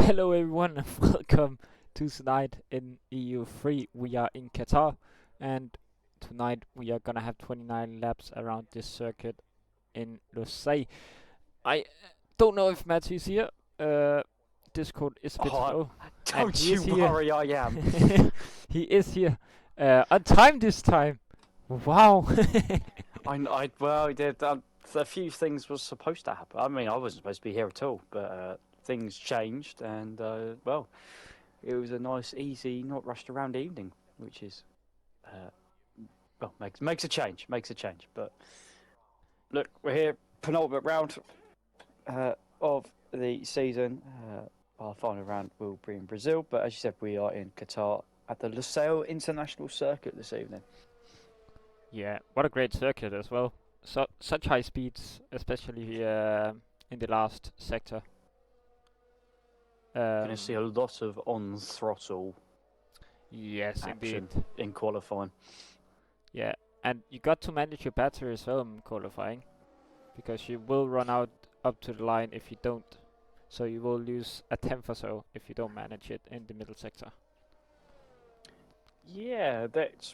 Hello everyone and welcome to tonight in EU3. We are in Qatar and tonight we are gonna have 29 laps around this circuit in Lusail. I don't know if Matt is here. Discord is a bit Oh, slow and don't he you is here. worry, I am. He is here. On time this time. Wow. Well, a few things was supposed to happen. I mean, I wasn't supposed to be here at all, but things changed, and well, it was a nice, easy, not rushed around evening, which is, uh, well, makes a change, But look, we're here, penultimate round of the season. Our final round will be in Brazil, but as you said, we are in Qatar at the Lusail International Circuit this evening. Yeah, what a great circuit as well. Such high speeds, especially in the last sector. Going to see a lot of on throttle Yes, action indeed. in qualifying. Yeah, and you got to manage your battery as well in qualifying, because you will run out up to the line if you don't. So you will lose a tenth or so if you don't manage it in the middle sector. Yeah,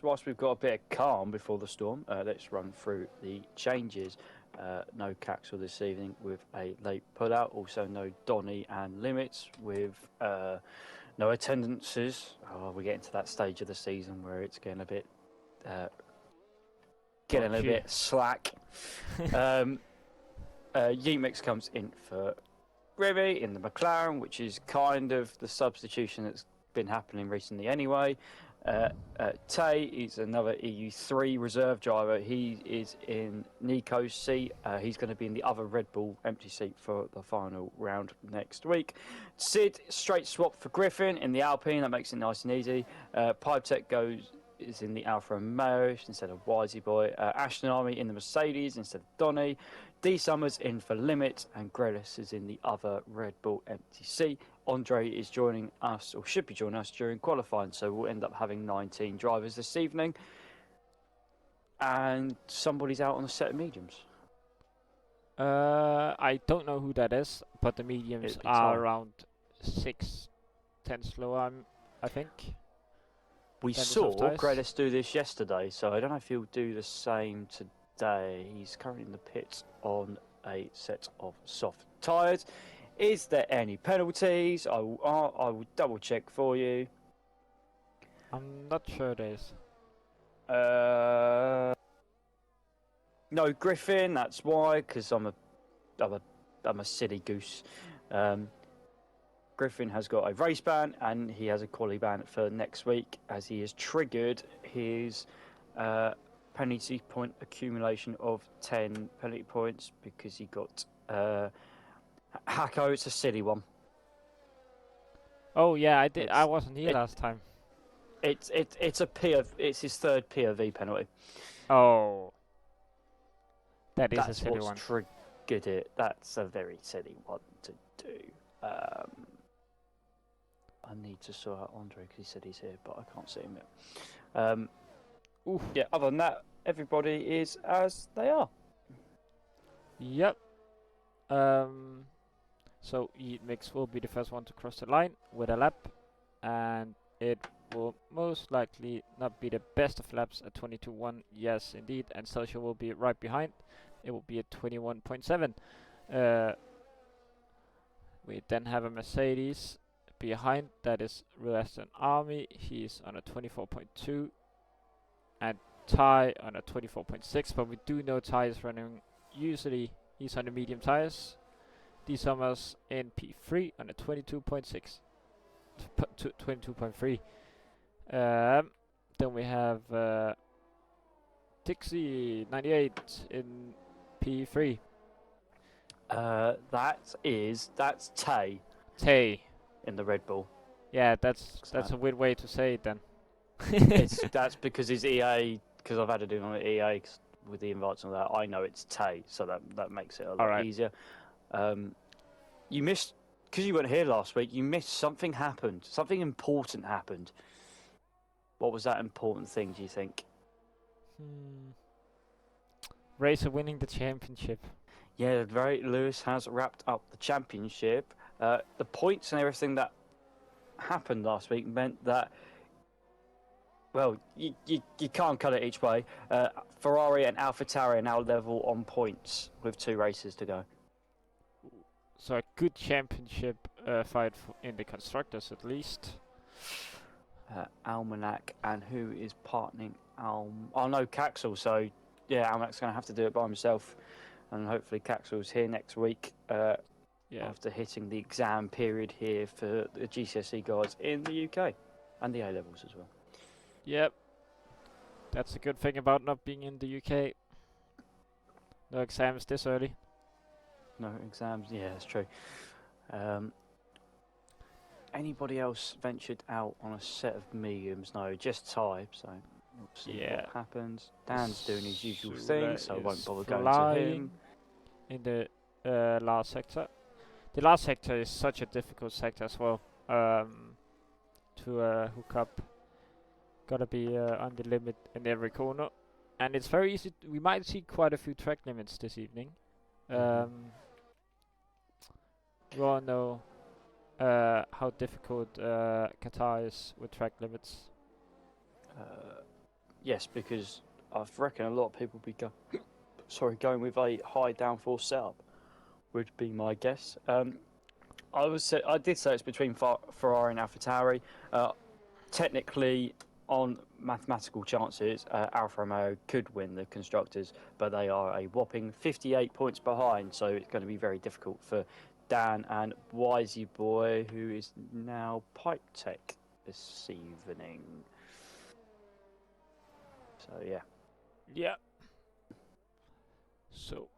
whilst we've got a bit of calm before the storm, let's run through the changes. No Caxel this evening with a late pullout. Also no Donny and Limits with no attendances. Oh, we're getting to that stage of the season where it's getting a bit slack. Yeemix comes in for Remy in the McLaren, which is kind of the substitution that's been happening recently anyway. Tay is another EU3 reserve driver. He is in Nico's seat. He's going to be in the other Red Bull empty seat for the final round next week. Sid, straight swap for Griffin in the Alpine. That makes it nice and easy. Pipe Tech is in the Alfa Romeo instead of Wisey Boy. Ashton Army in the Mercedes instead of Donny. D Summers in for Limit, and Grelis is in the other Red Bull empty seat. Andre is joining us, or should be joining us during qualifying, so we'll end up having 19 drivers this evening. And somebody's out on the set of mediums. I don't know who that is, but the mediums are around 6/10 slower, I think. We saw Grelis do this yesterday, so I don't know if he'll do the same today. He's currently in the pits on a set of soft tyres. Is there any penalties? I will double check for you. I'm not sure there is. No Griffin. That's why, because I'm a silly goose. Griffin has got a race ban and he has a quali ban for next week, as he has triggered his penalty point accumulation of 10 penalty points because he got Hacko. It's a silly one. Oh yeah, I did. I wasn't here last time. It's it's his third POV penalty. Oh, that's a silly one. That's what's triggered it. That's a very silly one to do. I need to sort out Andre because he said he's here, but I can't see him yet. Yeah, other than that, everybody is as they are. Yep. So Mix will be the first one to cross the line with a lap, and it will most likely not be the best of laps at 22.1. Yes, indeed, and Celsius will be right behind. It will be at 21.7. We then have a Mercedes behind, that is Aston Army. He's on a 24.2, and Ty on a 24.6, but we do know Ty is running, usually he's on the medium tires. D Summers in P3 on a 22.6, 22.3. Then we have Dixie 98 in P3. That's Tay. Tay in the Red Bull. Yeah, that's a weird way to say it then. That's because his EA, because I've had to do it on EA with the invites and that. I know it's Tay, so that makes it a lot easier. You missed, because you weren't here last week. You missed something happened. Something important happened. What was that important thing? Do you think? Racer winning the championship. Yeah, Lewis has wrapped up the championship. The points and everything that happened last week meant that, well, you can't cut it each way. Ferrari and AlphaTauri are now level on points with 2 races to go. So a good championship fight in the constructors at least. Almanac, and who is partnering Oh no, Caxel. So yeah, Almanac's going to have to do it by himself, and hopefully Caxel's here next week. After hitting the exam period here for the GCSE guys in the UK and the A levels as well. Yep. That's a good thing about not being in the UK. No exams this early. No exams, yeah, that's true. Anybody else ventured out on a set of mediums? No, just Ty, so we'll see what happens. Dan's doing his usual thing, so I won't bother going to him. In the last sector. The last sector is such a difficult sector as well to hook up. Gotta be on the limit in every corner. And it's very easy. We might see quite a few track limits this evening. We all know how difficult Qatar is with track limits. Yes, because I reckon a lot of people be going with a high downforce setup would be my guess. I did say it's between Ferrari and AlphaTauri. Technically, on mathematical chances, Alfa Romeo could win the constructors, but they are a whopping 58 points behind, so it's going to be very difficult for Dan and Wisey Boy, who is now Pipe Tech this evening. So yeah. Yeah. So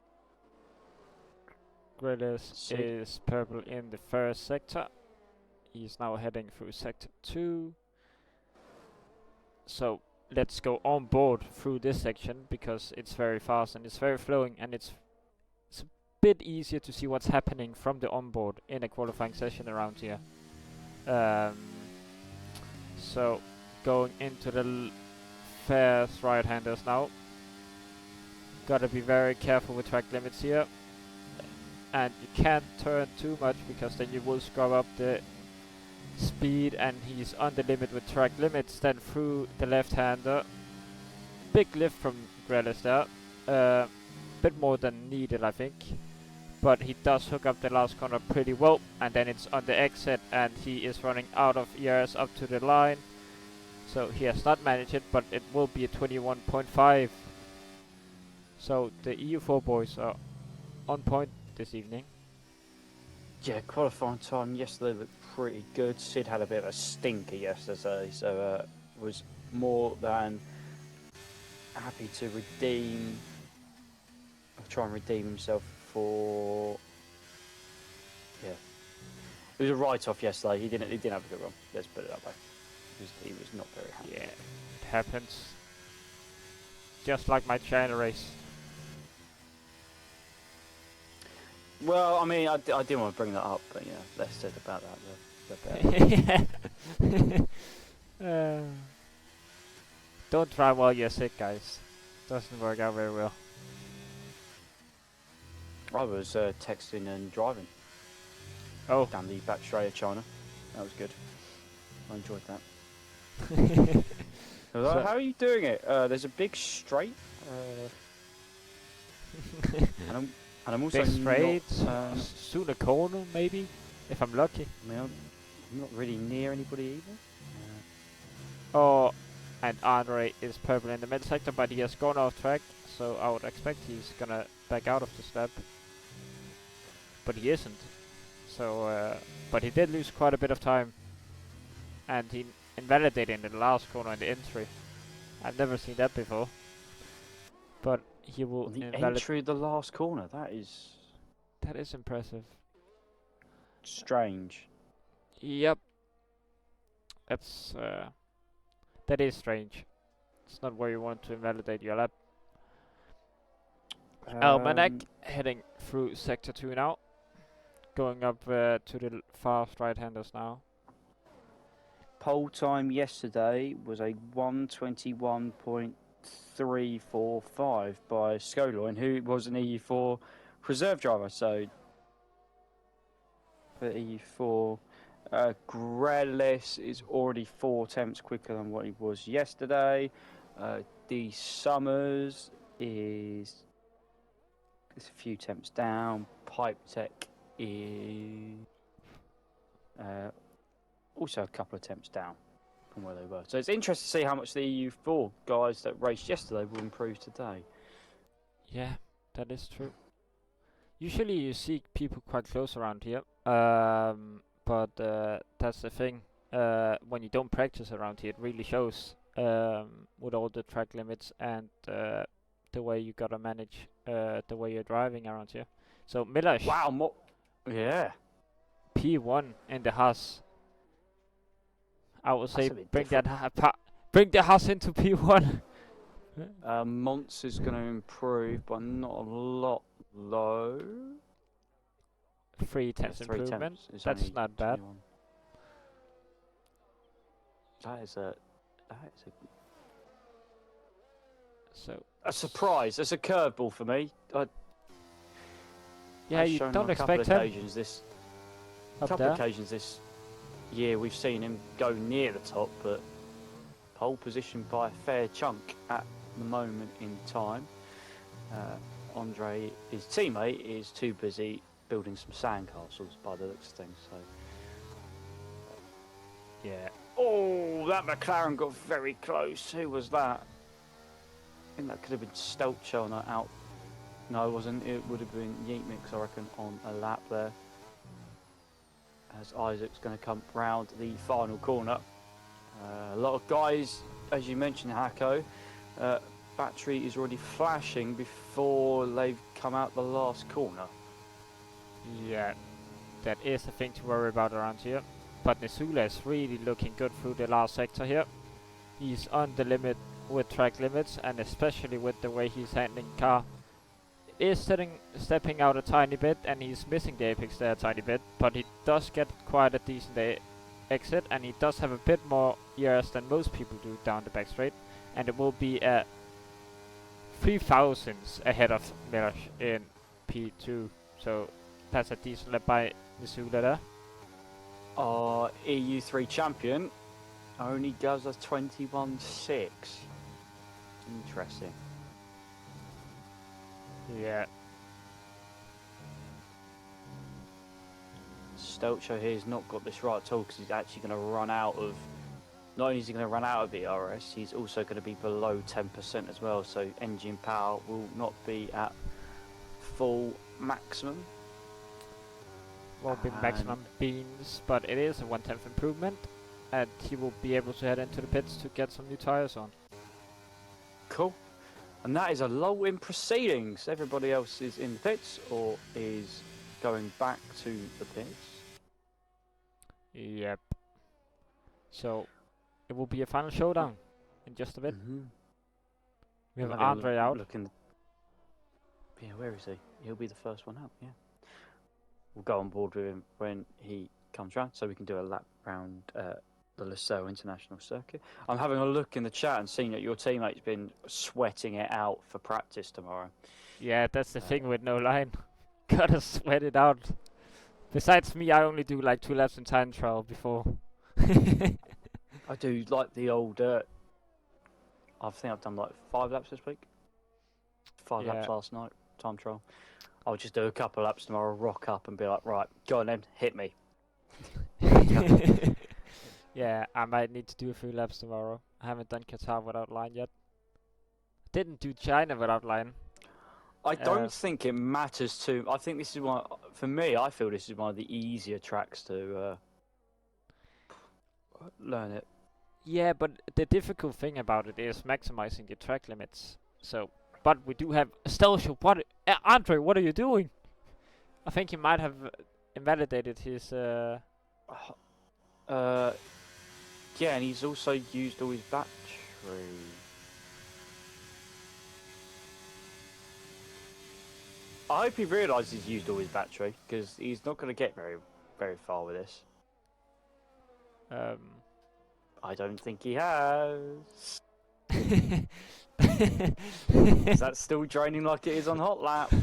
Grillis is purple in the first sector. He's now heading through sector 2. So let's go on board through this section because it's very fast and it's very flowing, and it's a bit easier to see what's happening from the onboard in a qualifying session around here. So going into the fast right-handers now. Gotta be very careful with track limits here. And you can't turn too much because then you will scrub up the speed, and he's on the limit with track limits. Then through the left-hander. Big lift from Grelis there. Bit more than needed, I think. But he does hook up the last corner pretty well. And then it's on the exit, and he is running out of ERS up to the line. So he has not managed it, but it will be a 21.5. So the EU4 boys are on point this evening. Yeah, qualifying time yesterday looked pretty good. Sid had a bit of a stinker yesterday, so was more than happy to try and redeem himself for. Yeah, it was a write-off yesterday. He didn't have a good run. Let's put it that way. He was not very happy. Yeah, it happens. Just like my China race. Well, I mean, I didn't want to bring that up, but yeah, less said about that, the better. Don't drive while you're sick, guys. Doesn't work out very well. I was texting and driving. Oh. Down the back straight of China. That was good. I enjoyed that. So how are you doing it? There's a big straight. And I'm also big straight, soon a corner maybe, if I'm lucky. I mean, I'm not really near anybody either. Oh, and Andre is purple in the mid sector, but he has gone off track, so I would expect he's gonna back out of the step. But he isn't. So, but he did lose quite a bit of time, and he invalidated in the last corner in the entry. I've never seen that before. But he will entry the last corner. That is impressive. Strange. Yep. That's that is strange. It's not where you want to invalidate your lap. Almanac heading through sector 2 now. Going up to the fast right-handers now. Pole time yesterday was a 1:21.345 by Skoloin, who was an EU4 reserve driver. So for EU4. Grelis is already 4 attempts quicker than what he was yesterday. D Summers is a few attempts down. Pipe Tech is also a couple of attempts down from where they were. So it's interesting to see how much the EU4 guys that raced yesterday will improve today. Yeah, that is true. Usually you see people quite close around here, but that's the thing. When you don't practice around here, it really shows with all the track limits and the way you gotta manage the way you're driving around here. So Miller, Wow, yeah. P1 in the Haas. I would say That's a bit bring bring the Haas into P1. Mons is going to improve, but not a lot low. 3 tenths Yeah, 3 improvement. tenths is That's only not bad. 21. That is So a surprise. It's a curveball for me. yeah, I've you shown don't on a couple expect of him occasions this up couple there. of occasions this year we've seen him go near the top, but pole position by a fair chunk at the moment in time. Andre, his teammate, is too busy building some sandcastles by the looks of things. So yeah. Oh, that McLaren got very close. Who was that? I think that could have been Stelcher on out. No, it wasn't. It would have been Yeatmix, I reckon, on a lap there. As Isaac's going to come round the final corner. A lot of guys, as you mentioned, Hako, battery is already flashing before they've come out the last corner. Yeah, that is a thing to worry about around here. But Nisula is really looking good through the last sector here. He's on the limit with track limits, and especially with the way he's handling car. Is stepping out a tiny bit, and he's missing the apex there a tiny bit, but he does get quite a decent exit, and he does have a bit more years than most people do down the back straight, and it will be a 3,000s ahead of Miller in P2, so that's a decent lap by Nisula there. Our EU3 champion only goes us 21.6. Interesting. Yeah. Stelcher here has not got this right at all because he's actually going to run out of. Not only is he going to run out of the RS, he's also going to be below 10% as well. So engine power will not be at full maximum. Won't be maximum beans, but it is a 1/10 improvement, and he will be able to head into the pits to get some new tires on. Cool. And that is a lull in proceedings. Everybody else is in the pits or is going back to the pits. Yep. So it will be a final showdown in just a bit. We have Andre out. Yeah, where is he? He'll be the first one out, yeah. We'll go on board with him when he comes round, so we can do a lap round the Losail International Circuit. I'm having a look in the chat and seeing that your teammate's been sweating it out for practice tomorrow. Yeah, that's the thing with no line. Gotta sweat it out. Besides me, I only do like 2 laps in time trial before. I do like the old. I think I've done like 5 laps this week. 5 laps last night, time trial. I'll just do a couple laps tomorrow, rock up and be like, right, go on then, hit me. Yeah, I might need to do a few laps tomorrow. I haven't done Qatar without line yet. Didn't do China without line. I don't think it matters too. I think this is one, for me, I feel this is one of the easier tracks to learn it. Yeah, but the difficult thing about it is maximizing the track limits. So, but we do have Stelcher. What, Andre? What are you doing? I think he might have invalidated his. Yeah, and he's also used all his battery. I hope he realises he's used all his battery because he's not going to get very, very far with this. I don't think he has. Is that still draining like it is on hot lap?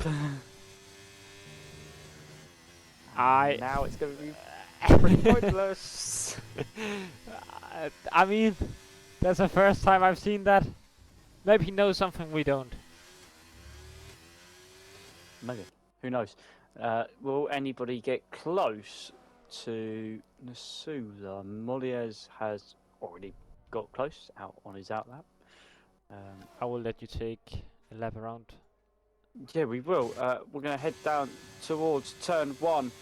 I Now it's going to be pretty pointless. I mean, that's the first time I've seen that. Maybe he knows something we don't. Maybe. Who knows? Will anybody get close to Nasula? Moliez has already got close out on his outlap. I will let you take a lap around. Yeah, we will. We're going to head down towards turn 1.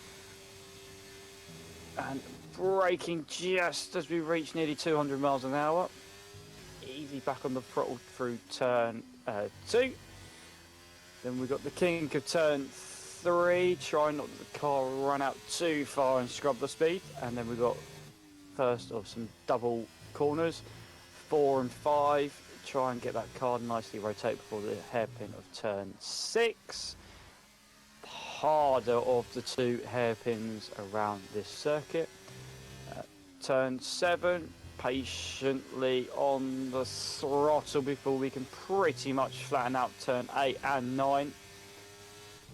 And braking just as we reach nearly 200 miles an hour. Easy back on the throttle through turn 2. Then we've got the king of turn 3. Try not to let the car run out too far and scrub the speed. And then we've got first of some double corners. 4 and 5. Try and get that car nicely rotate before the hairpin of turn 6. Harder of the 2 hairpins around this circuit. Turn 7, patiently on the throttle before we can pretty much flatten out turn 8 and 9.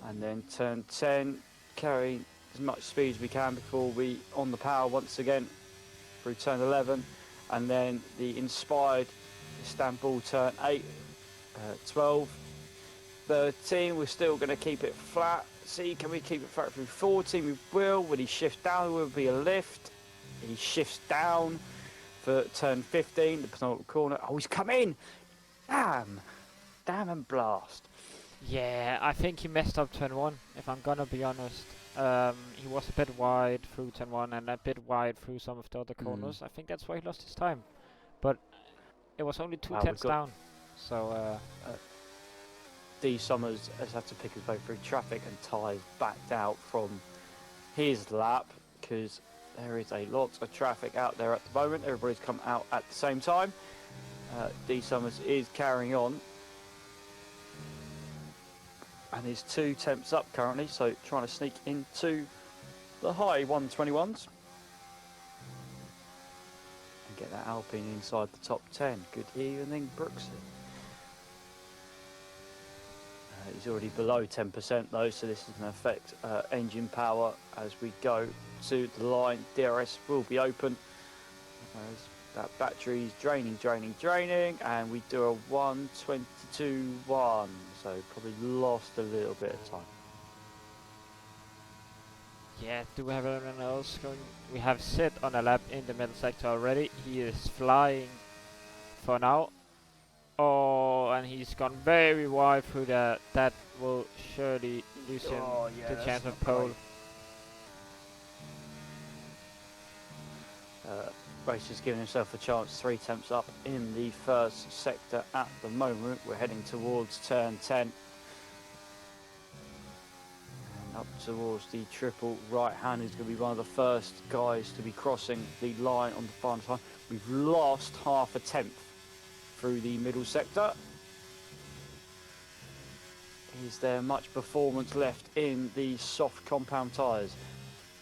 And then turn 10, carry as much speed as we can before we on the power once again through turn 11. And then the inspired Istanbul turn 8, 12, 13, we're still going to keep it flat. See, can we keep it flat through 14? We will. When he shifts down, there will be a lift. He shifts down for turn 15, the penultimate corner. Oh, he's come in! Damn! Damn and blast. Yeah, I think he messed up turn 1, if I'm gonna be honest. He was a bit wide through turn 1 and a bit wide through some of the other corners. I think that's why he lost his time. But it was only 2 tenths down. So, D. Summers has had to pick his way through traffic, and Ty's backed out from his lap because there is a lot of traffic out there at the moment. Everybody's come out at the same time. D. Summers is carrying on. And is 2 tenths up currently, so trying to sneak into the high 121s. And get that Alpine inside the top 10. Good evening, Brooksy. He's already below 10% though, so this is going to affect engine power as we go to the line. DRS will be open as that battery's draining, and we do a 1:22.1, so probably lost a little bit of time. yeah, do we have anyone else going? We have Sid on a lap in the middle sector already. He is flying for now. Oh, and he's gone very wide through that. That will surely lose him the chance of pole. Race is giving himself a chance, 3 tenths up in the first sector at the moment. We're heading towards turn 10. And up towards the triple right hand is going to be one of the first guys to be crossing the line on the final time. We've lost half a tenth through the middle sector. Is there much performance left in the soft compound tyres?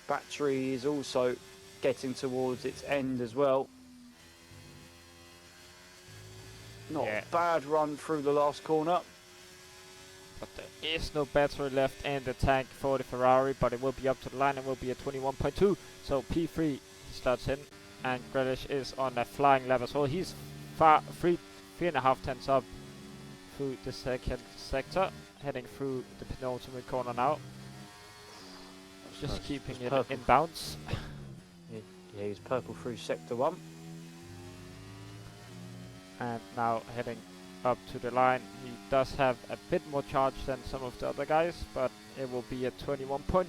Battery is also getting towards its end as well. Not a bad run through the last corner. But there is no battery left in the tank for the Ferrari, but it will be up to the line and will be at 21.2. So P3 starts in, and Grealish is on a flying lap as well. He's 3.5 tenths up through the second sector, heading through the penultimate corner now. Just keeping it in bounds. Yeah, he's purple through sector 1. And now heading up to the line. He does have a bit more charge than some of the other guys, but it will be at 21.1.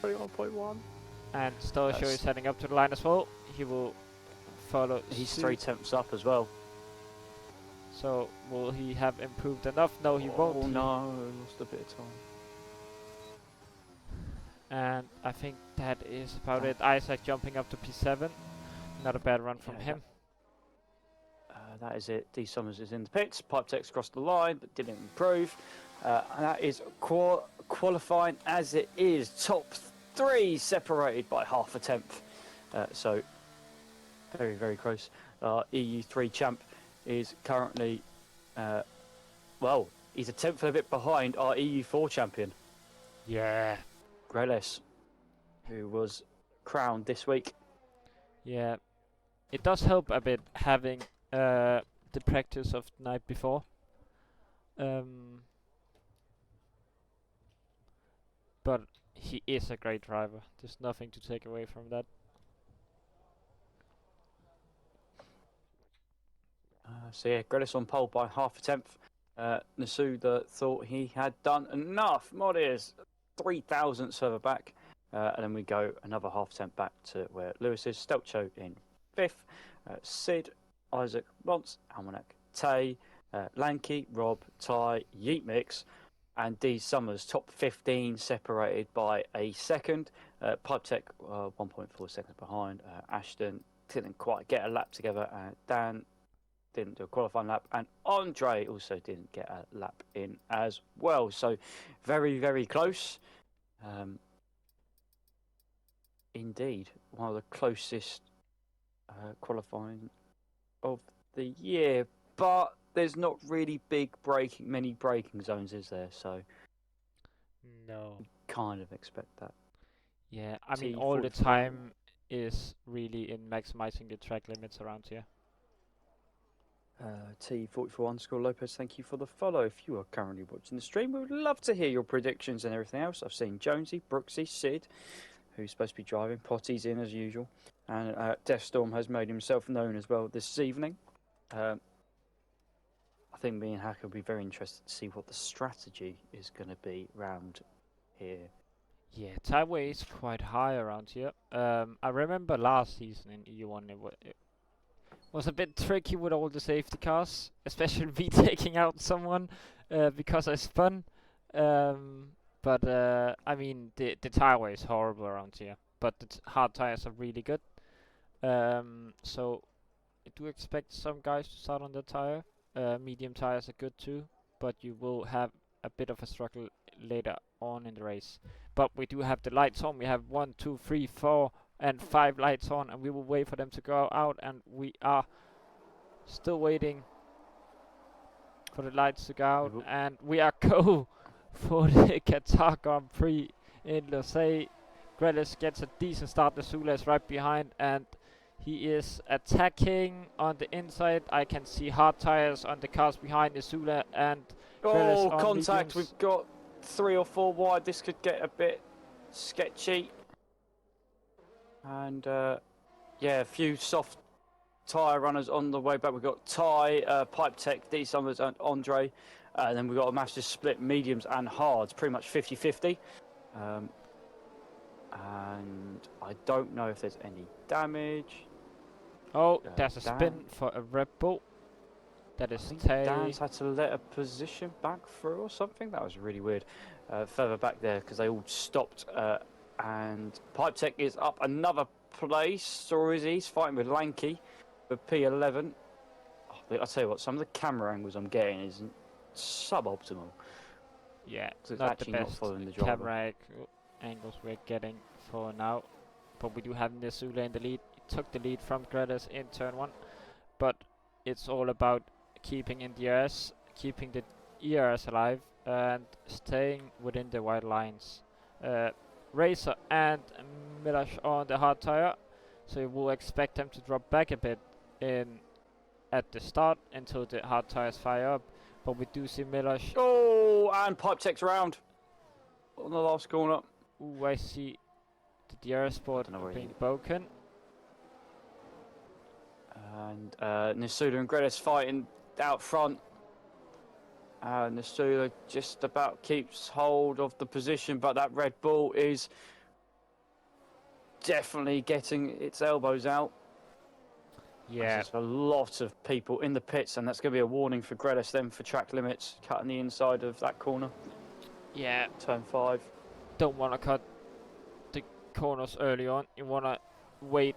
21.1. And Stojo is heading up to the line as well. He will follow. He's 3 tenths up as well. So will he have improved enough? No, he won't. Oh no, lost a bit of time. And I think that is about it. Isaac jumping up to P7. Not a bad run from him. That is it. D. Summers is in the pits. Pipe Tech's crossed the line, but didn't improve. And that is qualifying as it is. Top 3 separated by half a tenth. So very, very close. EU3 champ is currently, well, he's a tenth and a bit behind our EU4 champion. Yeah. Greles, who was crowned this week. Yeah. It does help a bit having the practice of the night before. But he is a great driver. There's nothing to take away from that. So yeah, Grelis on pole by half a tenth. Nasuda thought he had done enough. Modius, 3,000ths further back. And then we go another half tenth back to where Lewis is. Stelcho in fifth. Sid, Isaac, Mons, Almanac, Tay, Lanky, Rob, Ty, Yeet Mix, and D Summers, top 15, separated by a second. Pipe Tech, 1.4 seconds behind. Ashton didn't quite get a lap together. Dan didn't do a qualifying lap, and Andre also didn't get a lap in as well. So very, very close. Indeed, one of the closest qualifying of the year, but there's not really many braking zones, is there? So No. kind of expect that. Yeah, I mean, all the time is really in maximizing the track limits around here. T44 Lopez, thank you for the follow. If you are currently watching the stream, we would love to hear your predictions and everything else. I've seen Jonesy, Brooksy, Sid, who's supposed to be driving, Potty's in as usual, and Deathstorm has made himself known as well this evening. I think me and Hack will be very interested to see what the strategy is going to be round here. Yeah, timeway is quite high around here. I remember last season in EU1 it was a bit tricky with all the safety cars, especially me taking out someone because I spun. But I mean, the timeway is horrible around here, but the hard tires are really good. So I do expect some guys to start on the tire. Medium tires are good too, but you will have a bit of a struggle later on in the race. But we do have the lights on. We have 1, 2, 3, 4, and 5 lights on, and we will wait for them to go out, and we are still waiting for the lights to go out, and we are go for the Qatar Grand Prix in Lausanne. Grelis gets a decent start. Nasula is right behind, and he is attacking on the inside. I can see hard tires on the cars behind Nasula and Grelis on contact. mediums. We've got 3 or 4 wide. This could get a bit sketchy. And yeah, a few soft tyre runners on the way back. We've got Ty, Pipe Tech, D Summers, and Andre. And then we've got a massive split, mediums and hards, pretty much 50-50. And I don't know if there's any damage. Oh, there's a spin for a Red Bull. That is Tay. Dan's had to let a position back through or something. That was really weird. Further back there because they all stopped. And Pipe Tech is up another place, or is he? He's fighting with Lanky for P11. Oh, I'll tell you what, some of the camera angles I'm getting isn't suboptimal. Yeah, it's not actually the not best following the driver. camera angles we're getting for now. But we do have Nasula in the lead. He took the lead from Grelis in turn 1. But it's all about keeping in the ERS, keeping the ERS alive, and staying within the white lines. Racer and Milash on the hard tire, so you will expect them to drop back a bit at the start until the hard tires fire up. But we do see Milash. Oh, and Pipe Tech's round on the last corner. Ooh, I see the DRS board being broken. And Nasuda and Grelis fighting out front. Nasuda just about keeps hold of the position, but that Red Bull is definitely getting its elbows out. Yeah. There's a lot of people in the pits, and that's going to be a warning for Grelis then for track limits, cutting the inside of that corner. Yeah. Turn 5. Don't want to cut the corners early on. You want to wait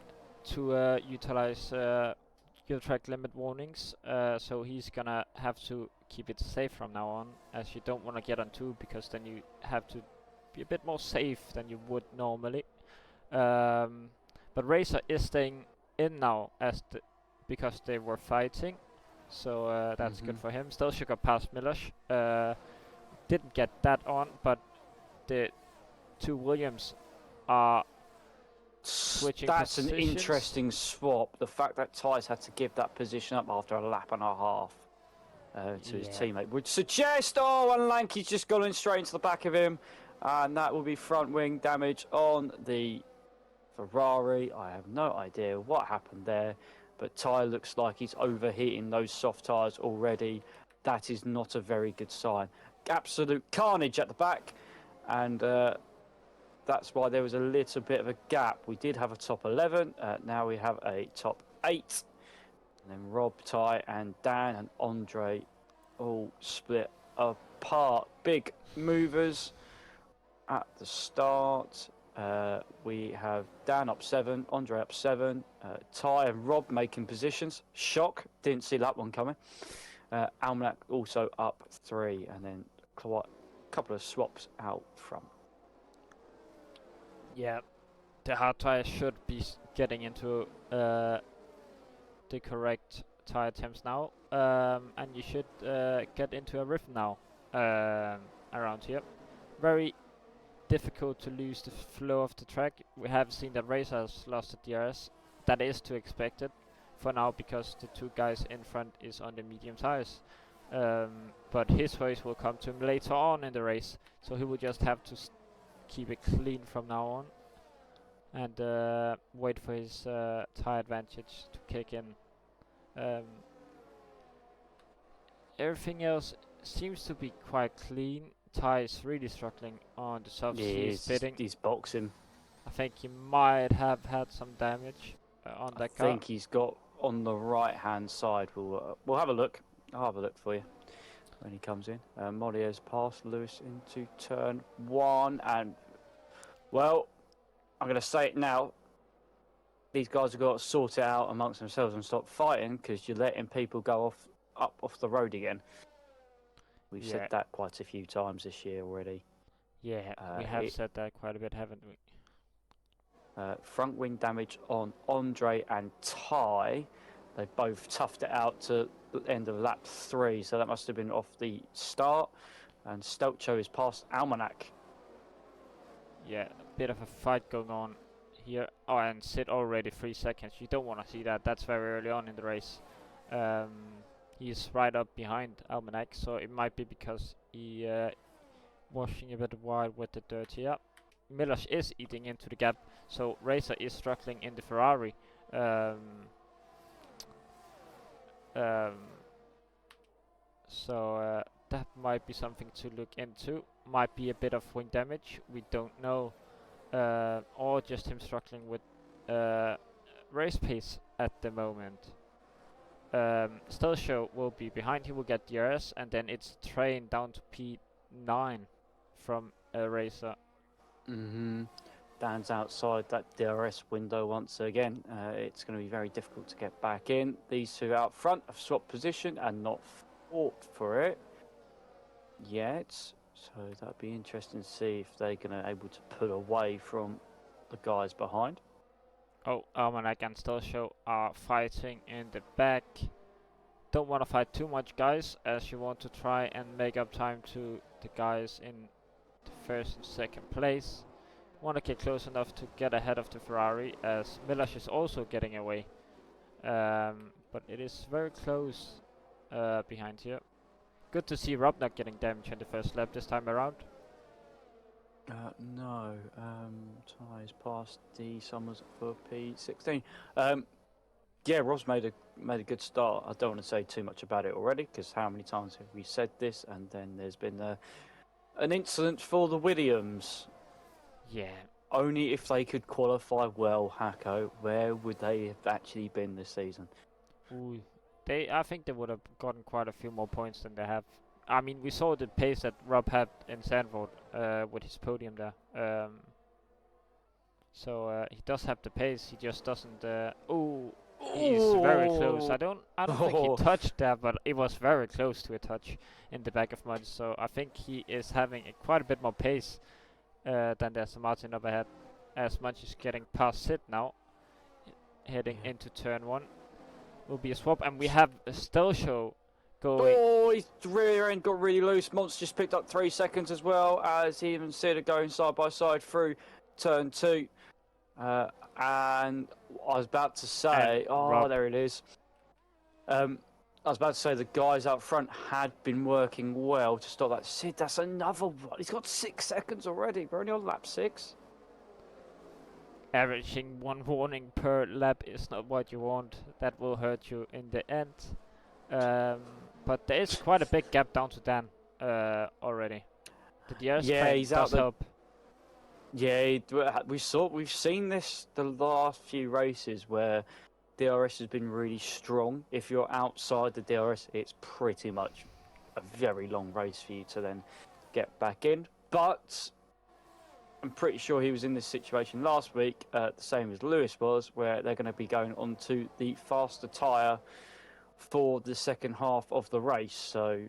to utilize your track limit warnings. So he's going to have to keep it safe from now on, as you don't want to get on 2, because then you have to be a bit more safe than you would normally. But Racer is staying in now because they were fighting, so that's good for him. Still should go past Milosh. Didn't get that on, but the two Williams are switching That's an positions. interesting swap. The fact that Ty's had to give that position up after a lap and a half to his teammate would suggest. Oh, and Lanky's just gone in straight into the back of him, and that will be front wing damage on the Ferrari. I have no idea what happened there, but Ty looks like he's overheating those soft tyres already. That is not a very good sign. Absolute carnage at the back, and that's why there was a little bit of a gap. We did have a top 11, now we have a top 8. And then Rob, Ty, and Dan and Andre all split apart. Big movers at the start. We have Dan up 7, Andre up 7, Ty and Rob making positions. Shock, didn't see that one coming. Almanac also up 3, and then quite a couple of swaps out front. Yeah, the hard tires should be getting into the correct tire temps now, and you should get into a rhythm now around here. Very difficult to lose the flow of the track. We have seen that Racer has lost the DRS. That is to expected for now because the two guys in front is on the medium tires. But his race will come to him later on in the race, so he will just have to keep it clean from now on and wait for his tire advantage to kick in. Everything else seems to be quite clean. Ty is really struggling on the softs. He's boxing. I think he might have had some damage on that car. I think he's got on the right hand side. We'll have a look. I'll have a look for you when he comes in. Molier's passed Lewis into turn 1, and well, I'm going to say it now. These guys have got to sort it out amongst themselves and stop fighting, because you're letting people go up off the road again. We've said that quite a few times this year already. Yeah, we have said that quite a bit, haven't we? Front wing damage on Andre and Ty. They both toughed it out to the end of lap 3, so that must have been off the start. And Stelcho is past Almanac. Yeah, a bit of a fight going on here. Oh, and Sid already 3 seconds. You don't want to see that. That's very early on in the race. He's right up behind Almanac, so it might be because he washing a bit wide with the dirt here. Milosh is eating into the gap, so Racer is struggling in the Ferrari. So that might be something to look into. Might be a bit of wing damage, we don't know. Or just him struggling with race pace at the moment. Stelcho will be behind, he will get DRS, and then it's train down to P9 from Racer. Dan's outside that DRS window once again. It's going to be very difficult to get back in. These two out front have swapped position and not fought for it yet. So that'd be interesting to see if they're going to able to pull away from the guys behind. Oh, Almanac and Stelcho are fighting in the back. Don't want to fight too much, guys, as you want to try and make up time to the guys in the first and second place. Want to get close enough to get ahead of the Ferrari, as Milosh is also getting away. But it is very close behind here. Good to see Rob not getting damage in the first lap this time around. No, Ty's past the Summers for P16. Yeah, Rob's made a good start. I don't want to say too much about it already, because how many times have we said this? And then there's been an incident for the Williams. Yeah. Only if they could qualify well, Hako, where would they have actually been this season? Ooh, I think they would have gotten quite a few more points than they have. I mean, we saw the pace that Rob had in Sandford with his podium there. So he does have the pace. He just doesn't. He's very close. I don't think he touched that, but it was very close to a touch in the back of mud. So I think he is having quite a bit more pace than the Aston Martin up ahead. As much as getting past Sid now, heading into turn 1 will be a swap, and we have Stelcho going. Oh, his rear end got really loose. Monts just picked up 3 seconds as well as he and Sid are going side by side through turn 2. And I was about to say, Rob. there it is. I was about to say the guys out front had been working well to stop that. Sid, that's another one. He's got 6 seconds already. We're only on lap 6. Averaging 1 warning per lap is not what you want. That will hurt you in the end. But there is quite a big gap down to Dan already. The DRS train he's does out help. Yeah, we've seen this the last few races where DRS has been really strong. If you're outside the DRS, it's pretty much a very long race for you to then get back in. But I'm pretty sure he was in this situation last week, the same as Lewis was, where they're going to be going onto the faster tyre for the second half of the race. So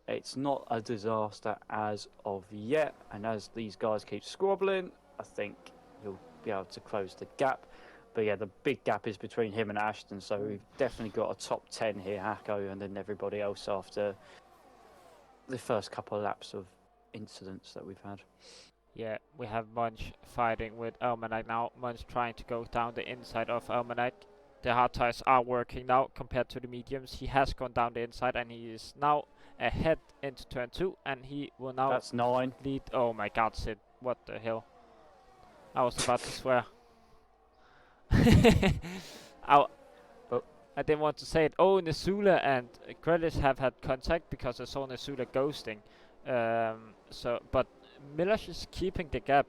it's not a disaster as of yet. And as these guys keep squabbling, I think he'll be able to close the gap. But yeah, the big gap is between him and Ashton. So we've definitely got a top 10 here, Hacko, and then everybody else after the first couple of laps of incidents that we've had. Yeah, we have Munch fighting with Almanac now. Munch trying to go down the inside of Almanac. The hard tires are working now compared to the mediums. He has gone down the inside and he is now ahead into turn 2 and he will now That's 9. lead. Oh my god, Sid. What the hell? I was about to swear. I didn't want to say it. Oh, Nesula and Grealish have had contact because I saw Nesula ghosting. But Milosh is keeping the gap,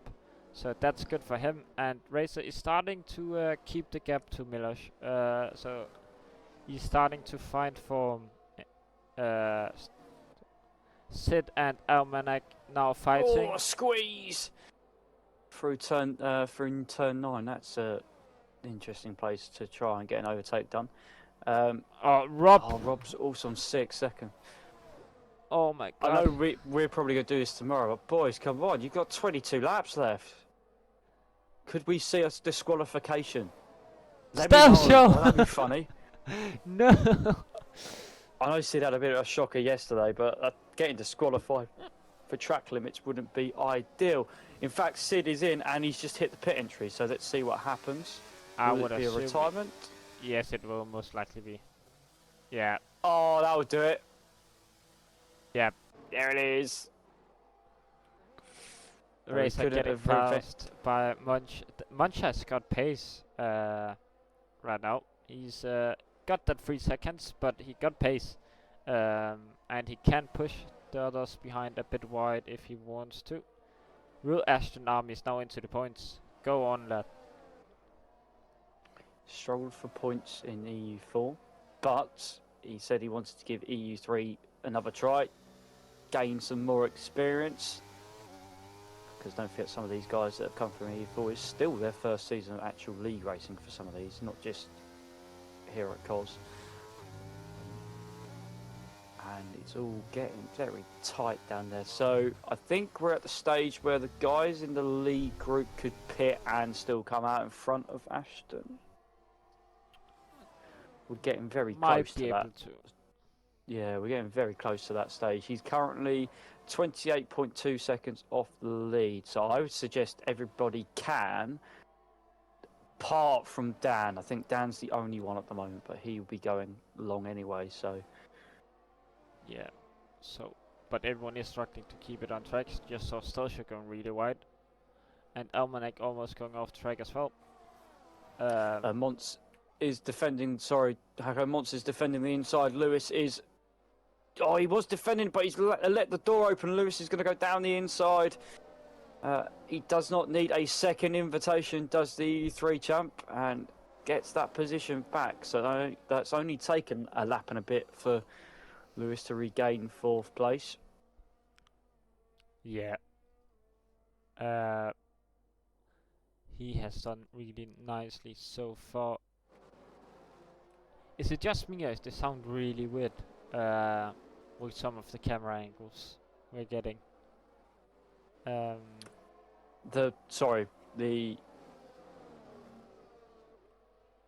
so that's good for him. And Racer is starting to keep the gap to Milosh. So he's starting to find form. Sid and Almanac now fighting. Oh, a squeeze through turn 9. That's a interesting place to try and get an overtake done. Rob. Oh, Rob's also on 6 seconds. Oh my god. I know we're probably going to do this tomorrow, but boys, come on, you've got 22 laps left. Could we see a disqualification? Let me know. Show. That'd be funny. No. I know Sid had a bit of a shocker yesterday, but getting disqualified for track limits wouldn't be ideal. In fact, Sid is in and he's just hit the pit entry, so let's see what happens. Will it be a retirement? Yes, it will most likely be. Yeah. Oh, that would do it. Yeah. There it is. Racer getting passed by Munch. Munch has got pace right now. He's got that 3 seconds, but he got pace. And he can push the others behind a bit wide if he wants to. Real Ashton Army is now into the points. Go on, lad. Struggled for points in EU4, but he said he wanted to give EU3 another try, gain some more experience. Because don't forget, some of these guys that have come from EU4 is still their first season of actual league racing for some of these, not just here at COS. And it's all getting very tight down there. So I think we're at the stage where the guys in the league group could pit and still come out in front of Ashton. We're getting very close to that. Yeah, we're getting very close to that stage. He's currently 28.2 seconds off the lead. So I would suggest everybody can, apart from Dan. I think Dan's the only one at the moment, but he'll be going long anyway, so... Yeah, so... But everyone is struggling to keep it on track. Just saw Stelzio going really wide. And Almanac almost going off track as well. Mons is defending... Sorry, Hacko, Mons is defending the inside. Lewis is... Oh, he was defending, but he's let the door open. Lewis is going to go down the inside. He does not need a second invitation, does the EU3 champ, and gets that position back. So that's only taken a lap and a bit for Lewis to regain 4th place. Yeah. He has done really nicely so far. Is it just me or does this sound really weird? With some of the camera angles we're getting. The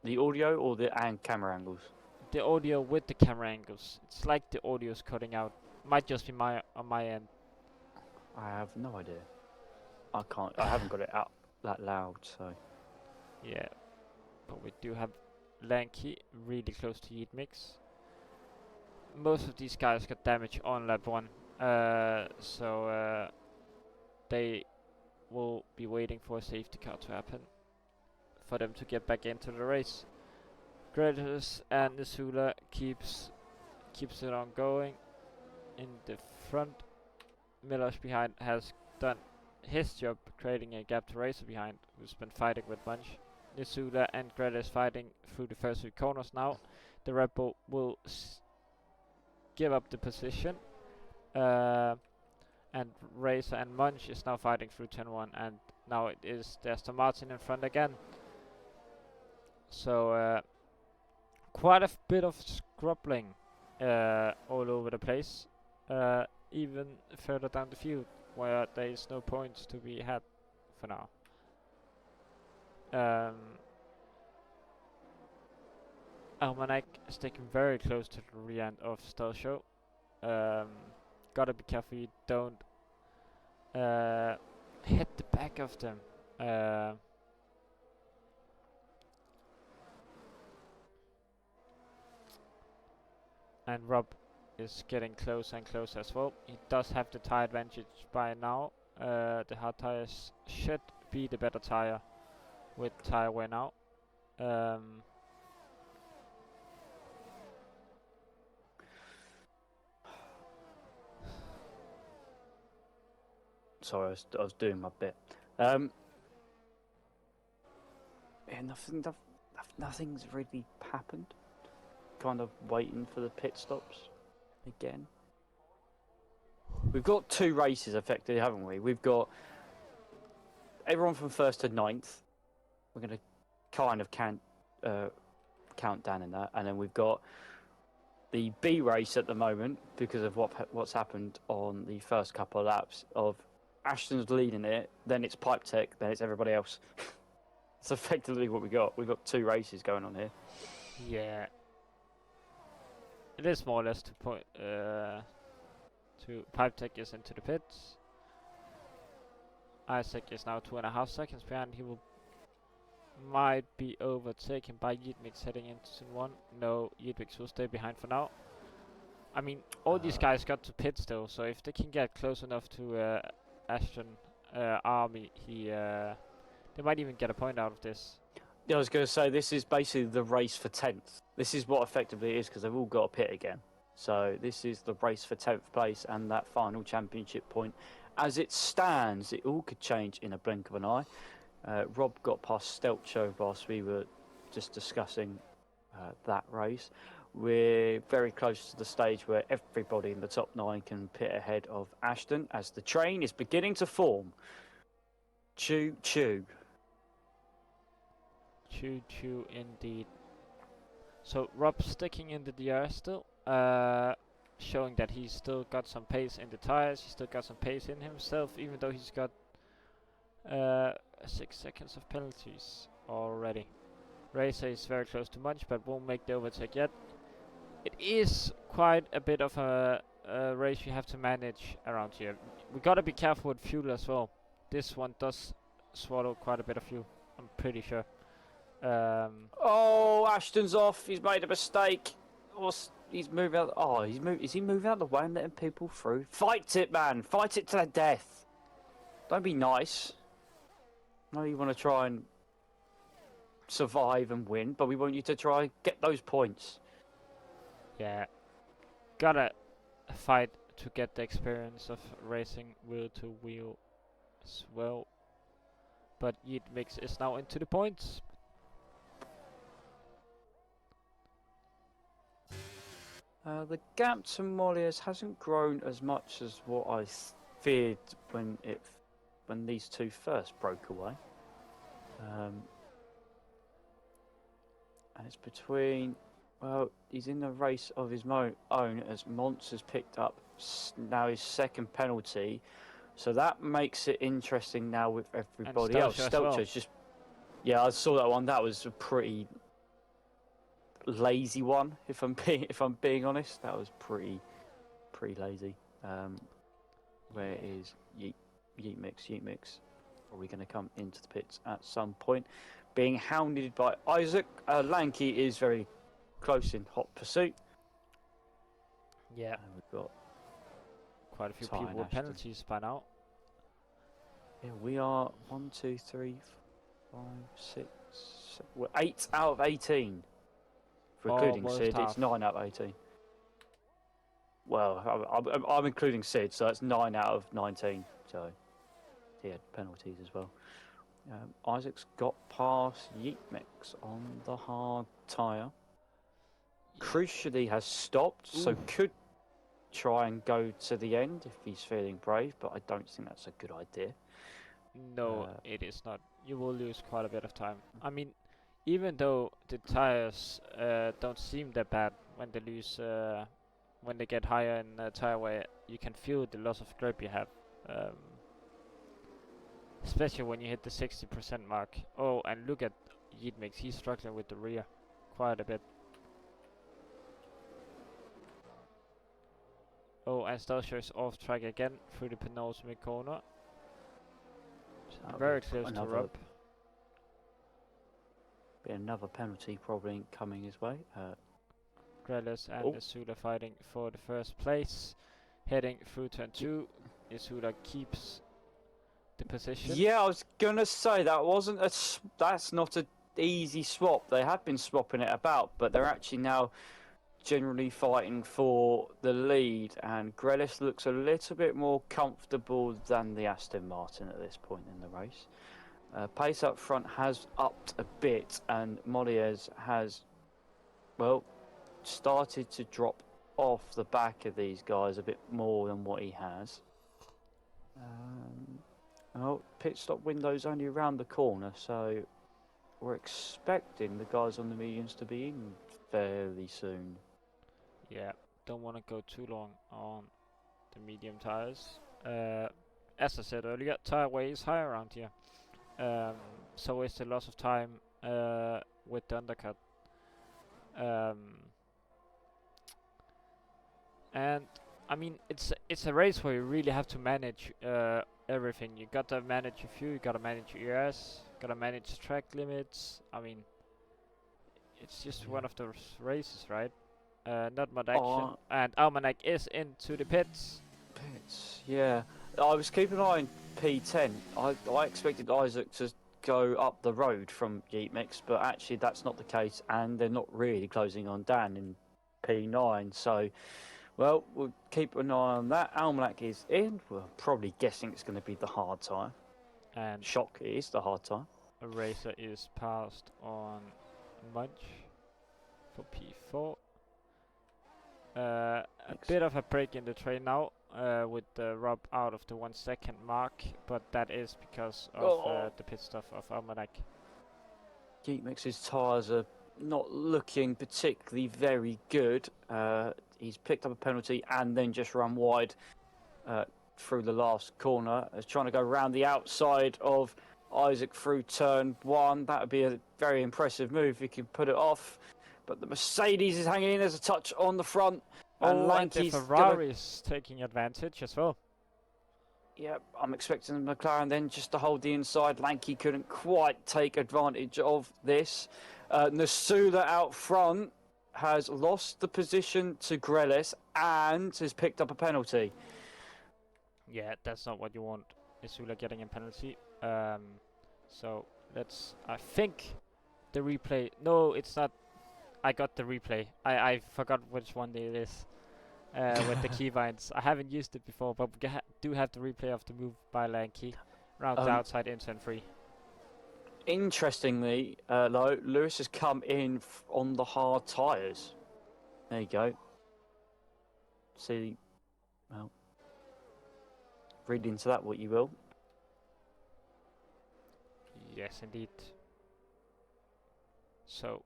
audio or and camera angles? the audio with the camera angles. It's like the audio's cutting out. Might just be on my end. I have no idea. I haven't got it out that loud, so. Yeah, but we do have Lanky really close to Yeet Mix. Most of these guys got damage on lap 1, so they will be waiting for a safety car to happen for them to get back into the race. Gretus and Nisula keeps it on going in the front. Milosh behind has done his job creating a gap to Racer behind, who's been fighting with Munch. Nisula and Gretus fighting through the first 3 corners now. The Red Bull will give up the position, and Racer and Munch is now fighting through turn 1, and now it is the Aston Martin in front again. So quite a bit of scrubbling all over the place, even further down the field where there is no points to be had for now. Almanac sticking very close to the rear end of Stealth Show. Gotta be careful you don't hit the back of them. And Rob is getting closer and closer as well. He does have the tire advantage by now. The hard tires should be the better tire with tire wear now. Sorry, I was doing my bit. Yeah, nothing's really happened. Kind of waiting for the pit stops again. We've got 2 races effectively, haven't we? We've got everyone from 1st to 9th. We're going to kind of count down in that, and then we've got the B race at the moment because of what's happened on the first couple of laps. Of Ashton's leading it, then it's Pipe Tech, then it's everybody else. It's effectively what we got. We've got 2 races going on here. Yeah. It is more or less to Pipe Tech is into the pits. Isaac is now 2.5 seconds behind. He might be overtaken by Yidmix heading into turn 1. No, Yidmix will stay behind for now. I mean, all these guys got to pit still, so if they can get close enough to Ashton Army, they might even get a point out of this. Yeah, I was going to say, this is basically the race for 10th. This is what effectively it is, because they've all got a pit again. So this is the race for 10th place and that final championship point. As it stands, it all could change in a blink of an eye. Rob got past Stelcho whilst we were just discussing that race. We're very close to the stage where everybody in the top 9 can pit ahead of Ashton as the train is beginning to form. Choo choo. Choo choo indeed. So Rob sticking in the DRS still, showing that he's still got some pace in the tires. He's still got some pace in himself, even though he's got 6 seconds of penalties already. Racer is very close to Munch, but won't make the overtake yet. It is quite a bit of a race you have to manage around here. We gotta be careful with fuel as well. This one does swallow quite a bit of fuel, I'm pretty sure. Oh, Ashton's off. He's made a mistake. He's moving out. Oh, is he moving out the way and letting people through? Fight it, man. Fight it to the death. Don't be nice. I know you want to try and survive and win, but we want you to try and get those points. Yeah. Gotta fight to get the experience of racing wheel to wheel as well. But Yeetmix is now into the points. The gap to Molliers hasn't grown as much as what I feared when these 2 first broke away. And it's between, well, he's in the race of his own as Mons has picked up now his 2nd penalty. So that makes it interesting now with everybody else. Stelcho's just, yeah, I saw that one. That was a pretty lazy one. If I'm being honest, that was pretty lazy. Where is Yeet Mix? Are we going to come into the pits at some point? Being hounded by Isaac. Lanky is very close in hot pursuit. Yeah. And we've got quite a few Ty people and with Ashton. penalties by now. Yeah, we are 1, 2, 3, 5, 6, 7, we're 8 out of 18. For including Almost Sid, half. it's 9 out of 18. Well, I'm including Sid, so that's 9 out of 19. So he had penalties as well. Isaac's got past Yeet Mix on the hard tyre. Yeah. Crucially has stopped, so could try and go to the end if he's feeling brave, but I don't think that's a good idea. No, it is not. You will lose quite a bit of time. I mean, even though the tires don't seem that bad when they lose, when they get higher in tire wear, you can feel the loss of grip you have. Especially when you hit the 60% mark. Oh, and look at Yeetmix, he's struggling with the rear quite a bit. Oh, and Stasio is off track again through the penultimate corner. Very close to Rob. Be another penalty probably coming his way. Grelis and Isula fighting for the first place. Heading through turn 2. Isula keeps the position. Yeah, I was gonna say that's not an easy swap. They have been swapping it about, but they're actually now generally fighting for the lead, and Grelis looks a little bit more comfortable than the Aston Martin at this point in the race. Pace up front has upped a bit, and Molières has, well, started to drop off the back of these guys a bit more than what he has. Pit stop window's only around the corner, so we're expecting the guys on the mediums to be in fairly soon. Yeah, don't want to go too long on the medium tires. As I said earlier, tire wear is high around here. So is the loss of time with the undercut. And I mean, it's a race where you really have to manage everything. You gotta manage your fuel, you gotta manage your ERS, gotta manage track limits. I mean, it's just one of those races, right? Not much action. And Almanac is into the pits. Yeah. I was keeping an eye on P10. I expected Isaac to go up the road from Yeet Mix, but actually that's not the case, and they're not really closing on Dan in P9. So, well, we'll keep an eye on that. Almanac is in. We're probably guessing it's going to be the hard tyre. And shock, it is the hard tyre. A racer is passed on Munch for P4. A bit of a break in the train now, with the Rob out of the 1 second mark, but that is because of the pit stop of Almanac. Yeet Mix's tyres are not looking particularly very good. He's picked up a penalty and then just run wide through the last corner. He's trying to go around the outside of Isaac through turn 1. That would be a very impressive move if he can put it off. But the Mercedes is hanging in. There's a touch on the front. And Lanky's and the Ferrari is taking advantage as well. Yep, I'm expecting the McLaren then just to hold the inside. Lanky couldn't quite take advantage of this. Nasula out front has lost the position to Grelis and has picked up a penalty. Yeah, that's not what you want. Nasula getting a penalty. So let's. I think the replay. No, it's not. I got the replay. I forgot which one it is. With the keybinds. I haven't used it before, but we do have the replay of the move by Lanky. Round the outside in turn 3. Interestingly, Lewis has come in on the hard tyres. There you go. See, well, read into that what you will. Yes, indeed. So,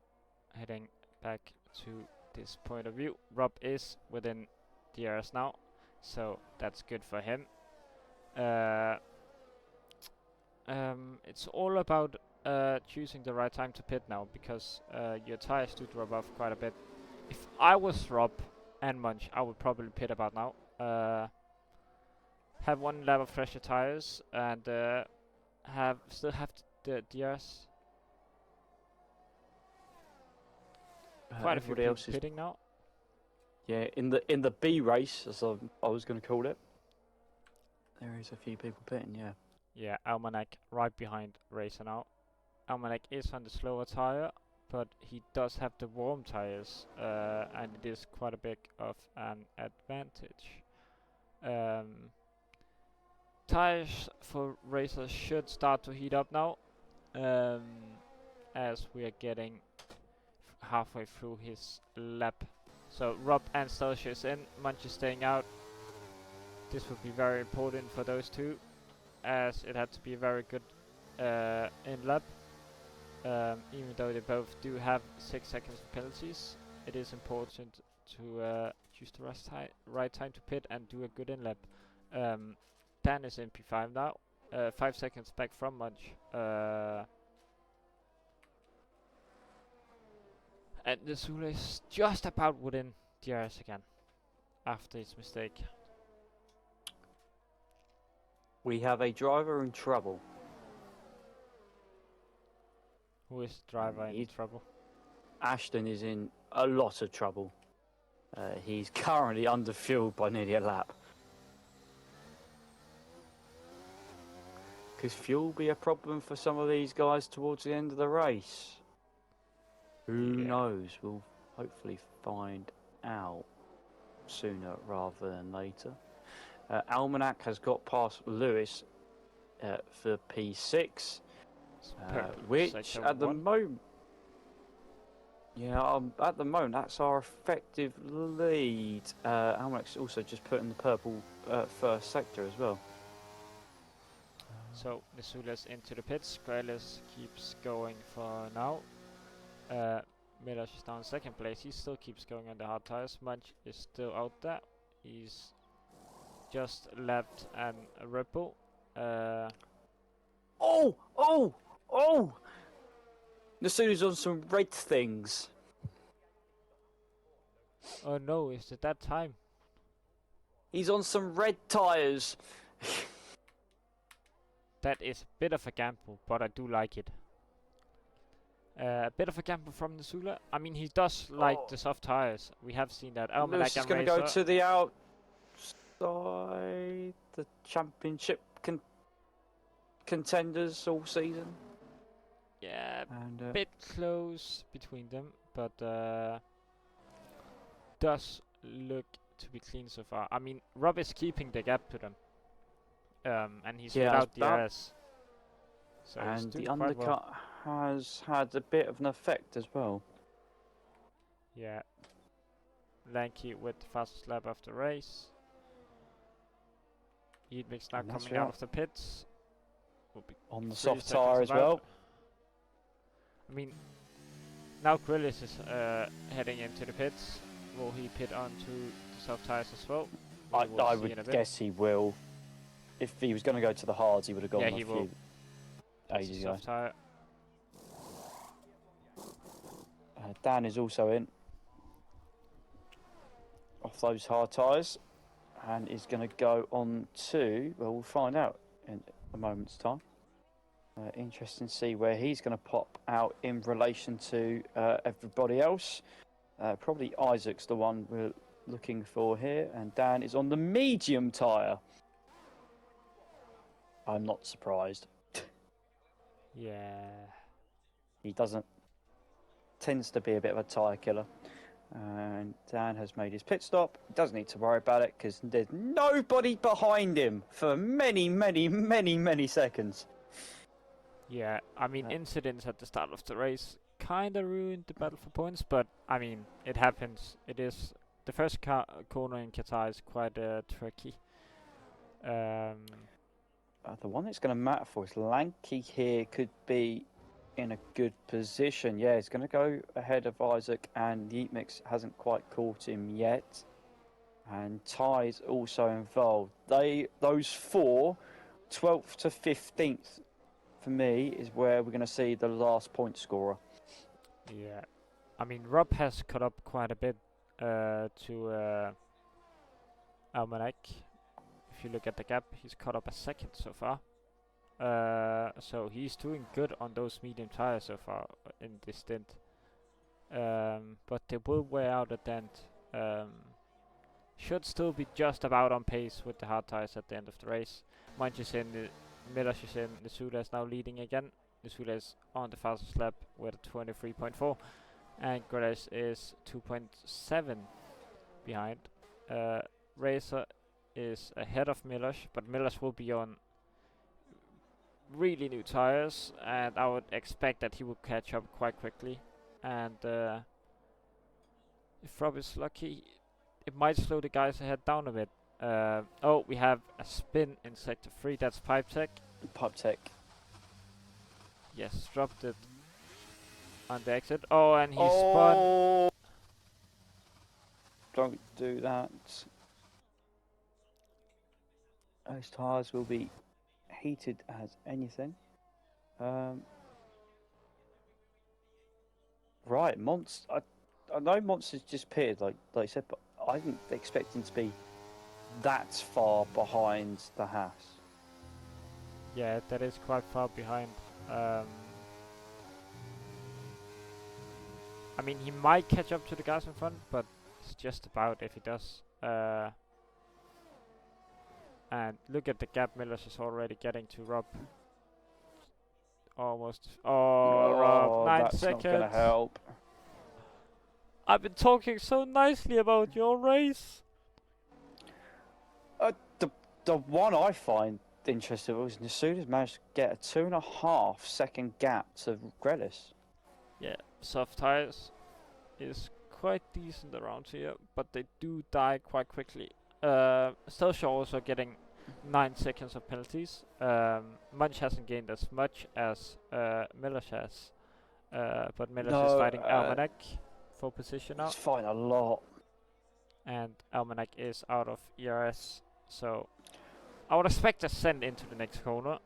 heading back to this point of view, Rob is within the ERS now, so that's good for him. It's all about choosing the right time to pit now because your tires do drop off quite a bit. If I was Rob and Munch, I would probably pit about now. Have one lap of fresher tires and still have the DRS. Quite a few everybody people else is pitting now. in the B race, as I was going to call it. There is a few people pitting, yeah. Yeah, Almanac right behind Racer now. Almanac is on the slower tire, but he does have the warm tires, and it is quite a bit of an advantage. Tires for Racer should start to heat up now, as we are getting halfway through his lap. So Rob and Stelzio is in, Munch is staying out. This would be very important for those two, as it had to be a very good in-lap. Even though they both do have 6 seconds of penalties, it is important to choose the right time to pit and do a good in-lap. Dan is in P5 now, 5 seconds back from Munch. And the Zula is just about within DRS again, after his mistake. We have a driver in trouble. Who is the driver in trouble? Ashton is in a lot of trouble. He's currently underfueled by nearly a lap. Could fuel be a problem for some of these guys towards the end of the race? Who knows? We'll hopefully find out sooner rather than later. Almanac has got past Lewis for P6, which at the moment, at the moment that's our effective lead. Almanac's also just put in the purple first sector as well. So Nisula's into the pits. Grelis keeps going for now. Miller is down second place. He still keeps going on the hard tires. Munch is still out there. He's just left and a Red Bull. Oh! Nasuda's on some red things. Oh no, is it that time? He's on some red tires. That is a bit of a gamble, but I do like it. A bit of a gamble from Nisula. I mean, he does like the soft tires. We have seen that. Lewis is going to go to the outside, the championship contenders all season. Yeah, and bit close between them, but does look to be clean so far. I mean, Rob is keeping the gap to them, and he's without DRS. So and the undercut has had a bit of an effect as well. Yeah. Lanky with the fastest lap of the race. Eadmix now coming out of the pits. On the soft tyre as well. I mean, now Grillis is heading into the pits. Will he pit onto the soft tyres as well? I would guess he will. If he was going to go to the hards, he would have gone a few ages ago. Soft tyre. Dan is also in off those hard tyres and is going to go on to, well, we'll find out in a moment's time. Interesting to see where he's going to pop out in relation to everybody else. Probably Isaac's the one we're looking for here, and Dan is on the medium tyre. I'm not surprised. Yeah. He tends to be a bit of a tyre killer. And Dan has made his pit stop. Doesn't need to worry about it because there's nobody behind him for many, many, many, many seconds. Yeah, I mean, incidents at the start of the race kind of ruined the battle for points, but I mean, it happens. It is the first corner in Qatar is quite tricky. The one that's going to matter for us, Lanky here could be in a good position. Yeah, he's going to go ahead of Isaac, and the Mix hasn't quite caught him yet. And Ty's also involved. Those four, 12th to 15th for me is where we're going to see the last point scorer. Yeah, I mean Rob has caught up quite a bit to Almanac. If you look at the gap, he's caught up a second so far. So he's doing good on those medium tires so far in this stint. But they will wear out at the end. Should still be just about on pace with the hard tires at the end of the race. Mind you, Miller is in, Nisula is now leading again. Nisula is on the fastest lap with a 23.4, and Grealish is 2.7 behind. Racer is ahead of Millers, but Millers will be on really new tires, and I would expect that he will catch up quite quickly. And if Rob is lucky, it might slow the guys ahead down a bit. Oh, we have a spin in sector 3. That's Pipe Tech. Pipe Tech. Yes, dropped it on the exit. Oh, and he spun. Don't do that. Those tyres will be heated as anything. Right, I know Monster's just appeared, like I said, but I didn't expect him to be that far behind the Haas. Yeah, that is quite far behind. I mean, he might catch up to the guys in front, but it's just about if he does. And look at the gap Millers is already getting to Rob. Almost. Oh, Rob, 9 that's seconds. Not gonna help. I've been talking so nicely about your race. The one I find interesting was Nasuda's managed to get a 2.5 second gap to Grealish. Yeah, soft tires is quite decent around here, but they do die quite quickly. Stelzner also getting 9 seconds of penalties. Munch hasn't gained as much as Millers has, but Millers is fighting Almanac for position now. He's fighting a lot. And Almanac is out of ERS, so I would expect a send into the next corner.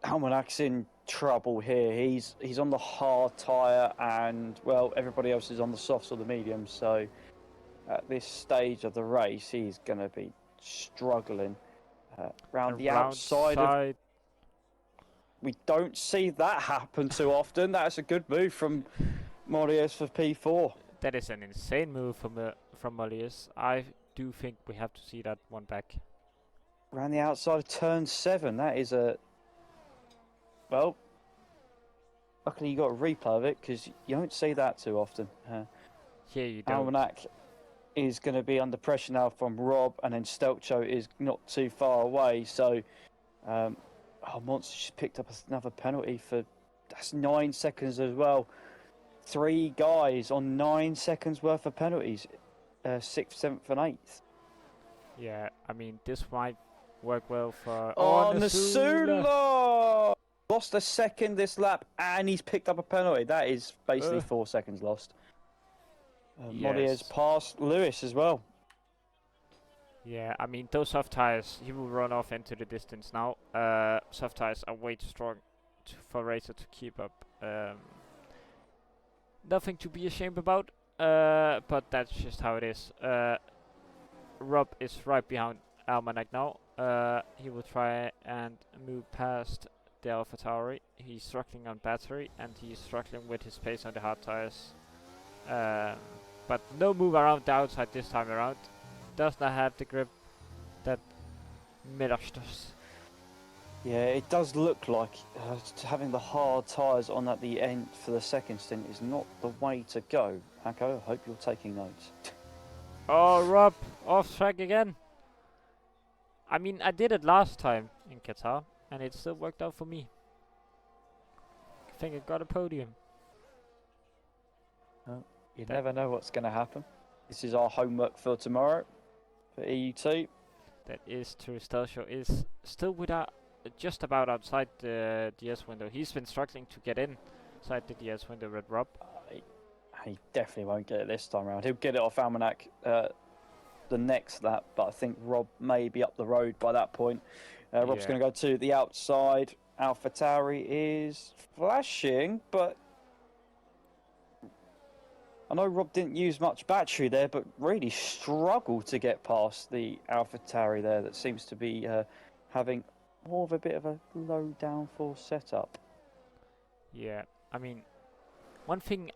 Almanac's in trouble here. He's on the hard tyre, and well, everybody else is on the softs or the mediums. So at this stage of the race, he's going to be struggling. Round the outside. We don't see that happen too often. That's a good move from Morias for P4. That is an insane move from Morias. I do think we have to see that one back. Around the outside of turn 7. That is a... Well, luckily you got a replay of it, because you don't see that too often. Yeah, you don't. Almanac is going to be under pressure now from Rob, and then Stelzner is not too far away. So, Monster just picked up another penalty for... That's 9 seconds as well. 3 guys on 9 seconds worth of penalties. 6th, 7th and 8th. Yeah, I mean, this might work well for... Oh, Nisula! Lost a second this lap, and he's picked up a penalty. That is basically 4 seconds lost. Morias passed Lewis as well. Yeah, I mean, those soft tires, he will run off into the distance now. Soft tires are way too strong for Racer to keep up. Nothing to be ashamed about, but that's just how it is. Rob is right behind Almanac now. He will try and move past the AlphaTauri. He's struggling on battery, and he's struggling with his pace on the hard tires. But no move around the outside this time around. Does not have the grip that Millers does. Yeah, it does look like having the hard tyres on at the end for the second stint is not the way to go. Hako, I hope you're taking notes. Oh, Rob, off track again. I mean, I did it last time in Qatar, and it still worked out for me. I think I got a podium. Oh, you never know what's going to happen. This is our homework for tomorrow for EU2. That is true. Stelzner is still without, just about outside the DS window. He's been struggling to get inside the DS window with Rob. He definitely won't get it this time around. He'll get it off Almanac the next lap, but I think Rob may be up the road by that point. Rob's going to go to the outside. AlphaTauri is flashing, but I know Rob didn't use much battery there, but really struggled to get past the AlphaTauri there. That seems to be having more of a bit of a low downforce setup. Yeah, I mean, one thing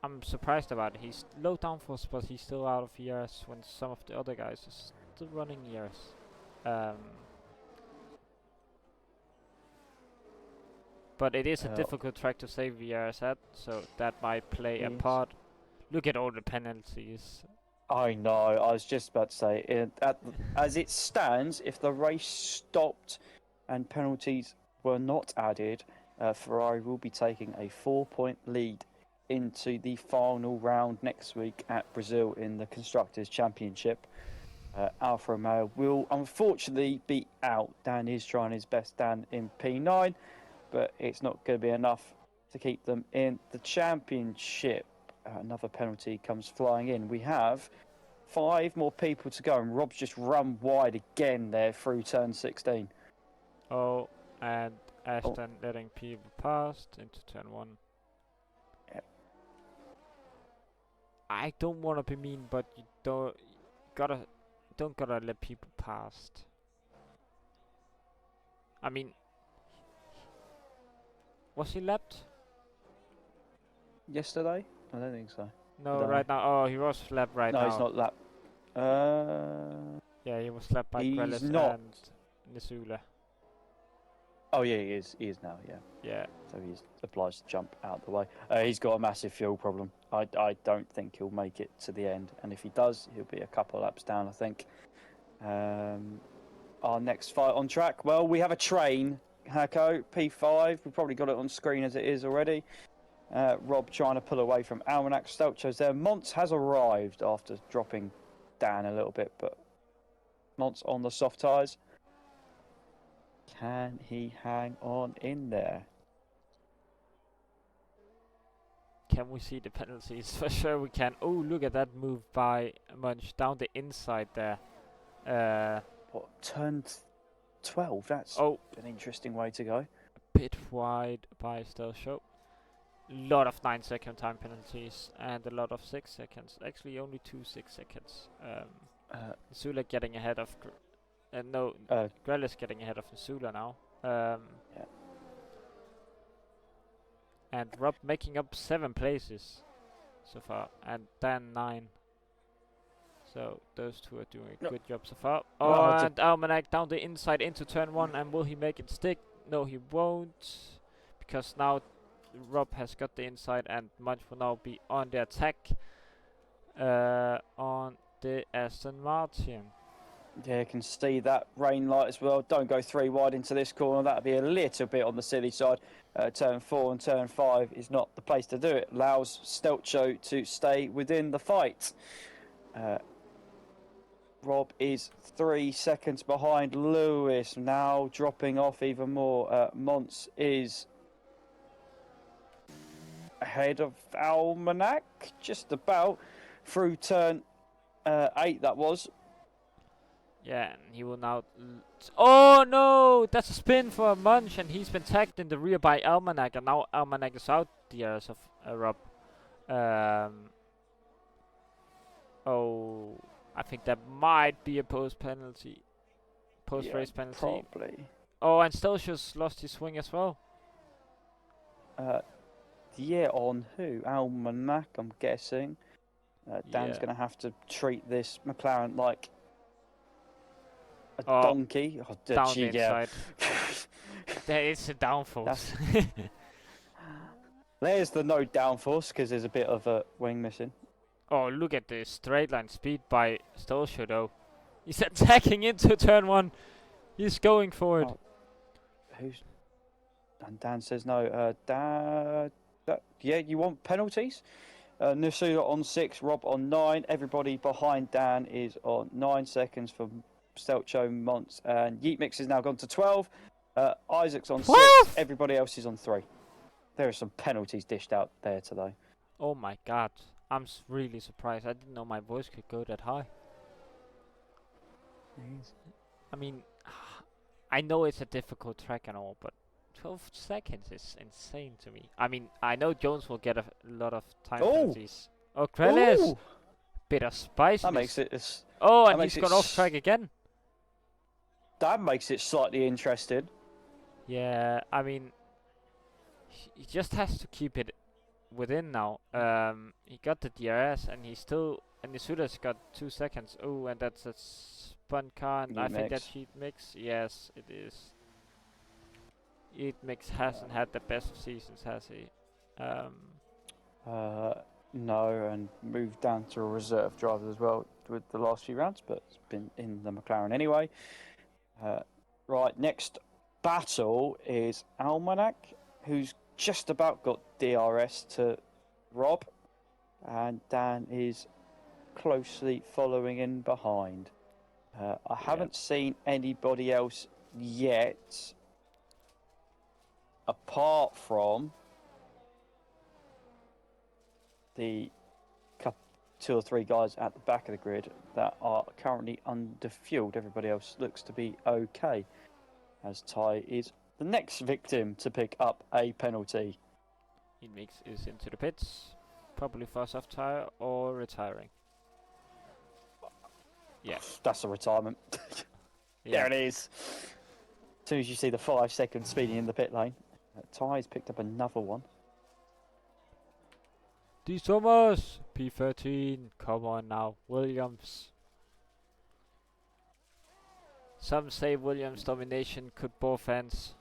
I'm surprised about, he's low downforce, but he's still out of ERS when some of the other guys are still running ERS. But it is a difficult track to save ERS at, so that might play a part. Look at all the penalties. I know, I was just about to say, as it stands, if the race stopped and penalties were not added, Ferrari will be taking a 4-point lead into the final round next week at Brazil in the Constructors' Championship. Alfa Romeo will unfortunately be out. Dan is trying his best, Dan in P9, but it's not going to be enough to keep them in the championship. Another penalty comes flying in. We have 5 more people to go, and Rob's just run wide again there through turn 16. Oh, and Ashton letting people past into turn 1. Yep. I don't want to be mean, but you don't gotta let people past. I mean, was he lapped yesterday? I don't think so. No, right now. Oh, he was lapped right now. No, he's not lapped. Yeah, he was lapped by Grelis and Nisula. Oh yeah, he is. He is now. Yeah. Yeah. So he's obliged to jump out the way. He's got a massive fuel problem. I don't think he'll make it to the end, and if he does, he'll be a couple of laps down, I think. Our next fight on track. Well, we have a train, Hako, P5. We've probably got it on screen as it is already. Rob trying to pull away from Almanac. Stelcho's there. Mons has arrived after dropping Dan a little bit, but Mons on the soft tyres. Can he hang on in there? Can we see the penalties? For sure we can. Oh, look at that move by Munch down the inside there. What, turn 12? That's an interesting way to go. A bit wide by Stelcho. Lot of 9-second time penalties and a lot of 6 seconds. Actually, only 2 6 seconds. Nisula getting ahead of... Grelis getting ahead of Nisula now. Yeah. And Rob making up 7 places so far, and Dan 9. So those two are doing a good job so far. Oh, and Almanac down the inside into turn 1, and will he make it stick? No, he won't, because now Rob has got the inside, and Munch will now be on the attack on the Aston Martin. Yeah, you can see that rain light as well. Don't go 3 wide into this corner. That'd be a little bit on the silly side. Turn 4 and turn 5 is not the place to do it. Allows Stelcho to stay within the fight. Rob is 3 seconds behind Lewis, now dropping off even more. Mons is ahead of Almanac, just about through turn 8 that was. Yeah, and he will now... oh no! That's a spin for Munch, and he's been tagged in the rear by Almanac, and now Almanac is out the airs of Rob. Oh, I think that might be a post-penalty. Post-race penalty. Probably. Oh, and Stelcho's lost his swing as well. Yeah, on who? Almanac, I'm guessing. Dan's going to have to treat this McLaren like a donkey. Oh, down the inside. There is a downforce. There's the no downforce because there's a bit of a wing missing. Oh, look at the straight line speed by Stelcho though. He's attacking into turn 1. He's going for it. Who's? And Dan says no. Yeah, you want penalties? Nisula on 6, Rob on 9. Everybody behind Dan is on 9 seconds for Stelcho, Mons, and Yeetmix is now gone to 12. Isaac's on 6. Everybody else is on 3. There are some penalties dished out there today. Oh my god. I'm really surprised. I didn't know my voice could go that high. I mean, I know it's a difficult track and all, but 12 seconds is insane to me. I mean, I know Jones will get a lot of time Oh, penalties. Oh, Krellis! ooh, Bit of spice that in makes his... it. Oh, That and he's makes it. gone off track again. That makes it slightly interesting. Yeah, I mean, he just has to keep it within now. He got the DRS, and he still... And Nisula's got 2 seconds. Oh, and that's a spun car, and I Heat think mix. that's heat mix. Yes, it is. Heat mix hasn't had the best of seasons, has he? No, and moved down to a reserve driver as well with the last few rounds, but it's been in the McLaren anyway. Right, next battle is Almanac, who's just about got DRS to Rob, and Dan is closely following in behind. I haven't seen anybody else yet, apart from the 2 or 3 guys at the back of the grid that are currently underfueled. Everybody else looks to be okay, as Ty is the next victim to pick up a penalty. Heat mix is into the pits, probably for a soft tire or retiring. Yeah. That's a retirement. Yeah. There it is. As soon as you see the 5 seconds speeding in the pit lane, Ty's picked up another one. D. Thomas, P13, come on now, Williams. Some say Williams' domination could bore fans.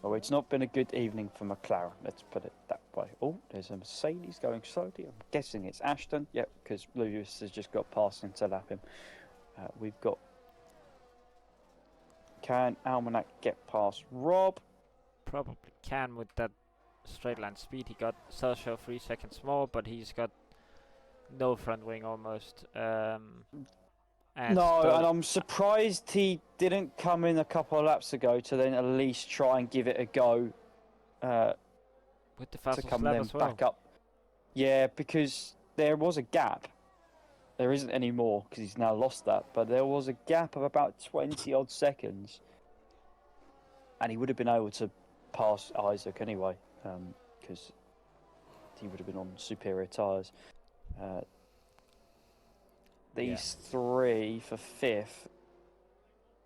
Oh, it's not been a good evening for McLaren, let's put it that way. Oh, there's a Mercedes going slowly. I'm guessing it's Ashton. Yep, because Lewis has just got past him to lap him. We've got... Can Almanac get past Rob? Probably can with that straight line speed. He got Sergio 3 seconds more, but he's got no front wing almost. And No, still and I'm surprised he didn't come in a couple of laps ago to then at least try and give it a go with the to fastest come lap then as well. back up. Yeah, because there was a gap. There isn't any more because he's now lost that, but there was a gap of about 20 odd seconds, and he would have been able to pass Isaac anyway, because he would have been on superior tyres. These 3 for 5th,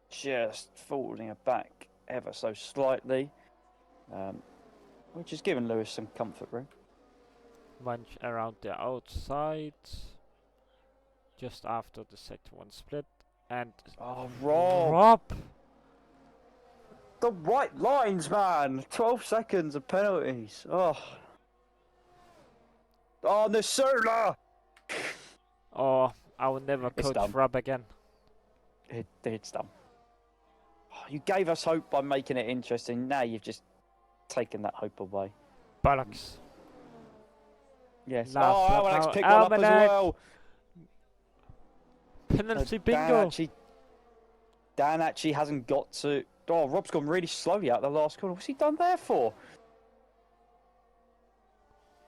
just falling back ever so slightly, which has given Lewis some comfort room. Munch around the outside, just after the sector 1 split, and Rob! Rob! The white lines, man! 12 seconds of penalties. Oh, Nasula! Oh, I will never It's coach done. Rob again. It's done. Oh, you gave us hope by making it interesting. Now you've just taken that hope away. Bollocks. Yes. Last lap Almanac's now. picked one up as Almanac. well. Penalty bingo. Dan actually hasn't got to... Oh, Rob's gone really slowly out the last corner. What's he done there for?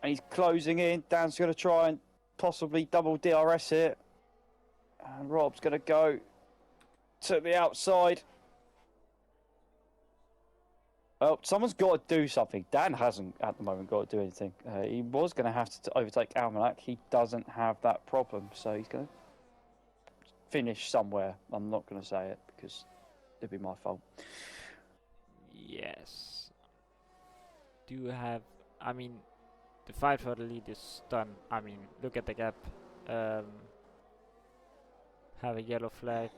And he's closing in. Dan's going to try and possibly double DRS it. And Rob's going to go to the outside. Oh, someone's got to do something. Dan hasn't at the moment got to do anything. He was going to have to overtake Almanac. He doesn't have that problem, so he's going to finish somewhere. I'm not going to say it because it'd be my fault. Yes. Do you have... I mean, the fight for the lead is done. I mean, look at the gap. Have a yellow flag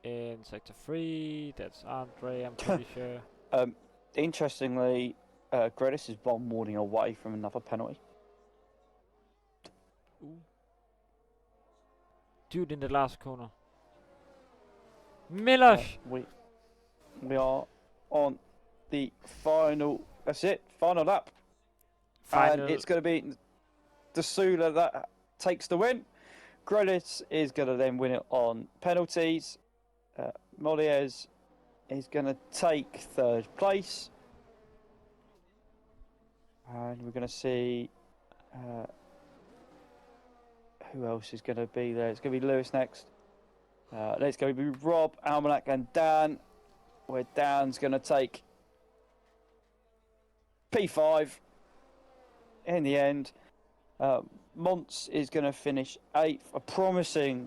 in sector 3. That's Andre, I'm pretty sure. Interestingly, Gredis is 1 warning away from another penalty. Ooh. Dude in the last corner. Milosh! We are on the final... That's it. Final lap. Final. And it's going to be Dasula that takes the win. Gredis is going to then win it on penalties. Moliez is going to take 3rd place. And we're going to see who else is going to be there? It's going to be Lewis next. It's going to be Rob, Almanac, and Dan. Where Dan's going to take P5 in the end. Monts is going to finish 8th, a promising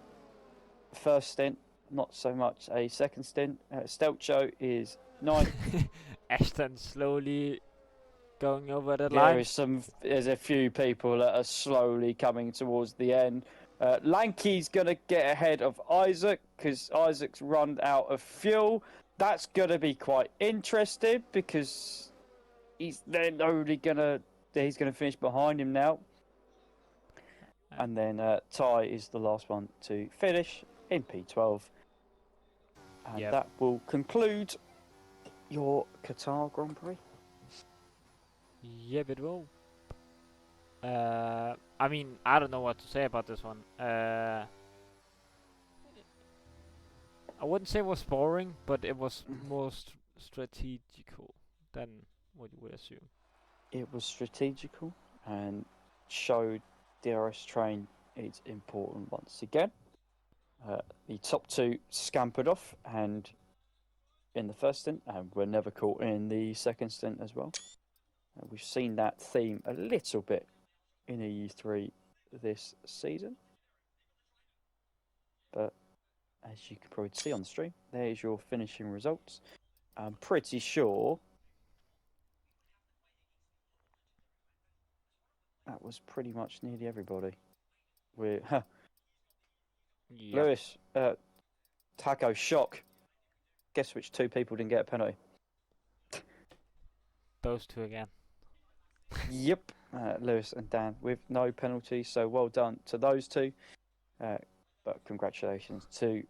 first stint, not so much a second stint. Stelcho is 9th. Ashton slowly going over the line. There's a few people that are slowly coming towards the end. Lanky's going to get ahead of Isaac because Isaac's run out of fuel. That's going to be quite interesting because he's then he's going to finish behind him now. And then Ty is the last one to finish in P12. And that will conclude your Qatar Grand Prix. Yep, it will. I mean, I don't know what to say about this one. I wouldn't say it was boring, but it was more strategical than what you would assume. It was strategical and showed DRS train is important once again. The top 2 scampered off and in the first stint and were never caught in the second stint as well. We've seen that theme a little bit in EU3 this season. But as you can probably see on the stream, there's your finishing results. I'm pretty sure that was pretty much nearly everybody. Lewis, Taco, shock. Guess which 2 people didn't get a penalty? Those 2 again. Yep, Lewis and Dan with no penalties. So well done to those 2. But congratulations to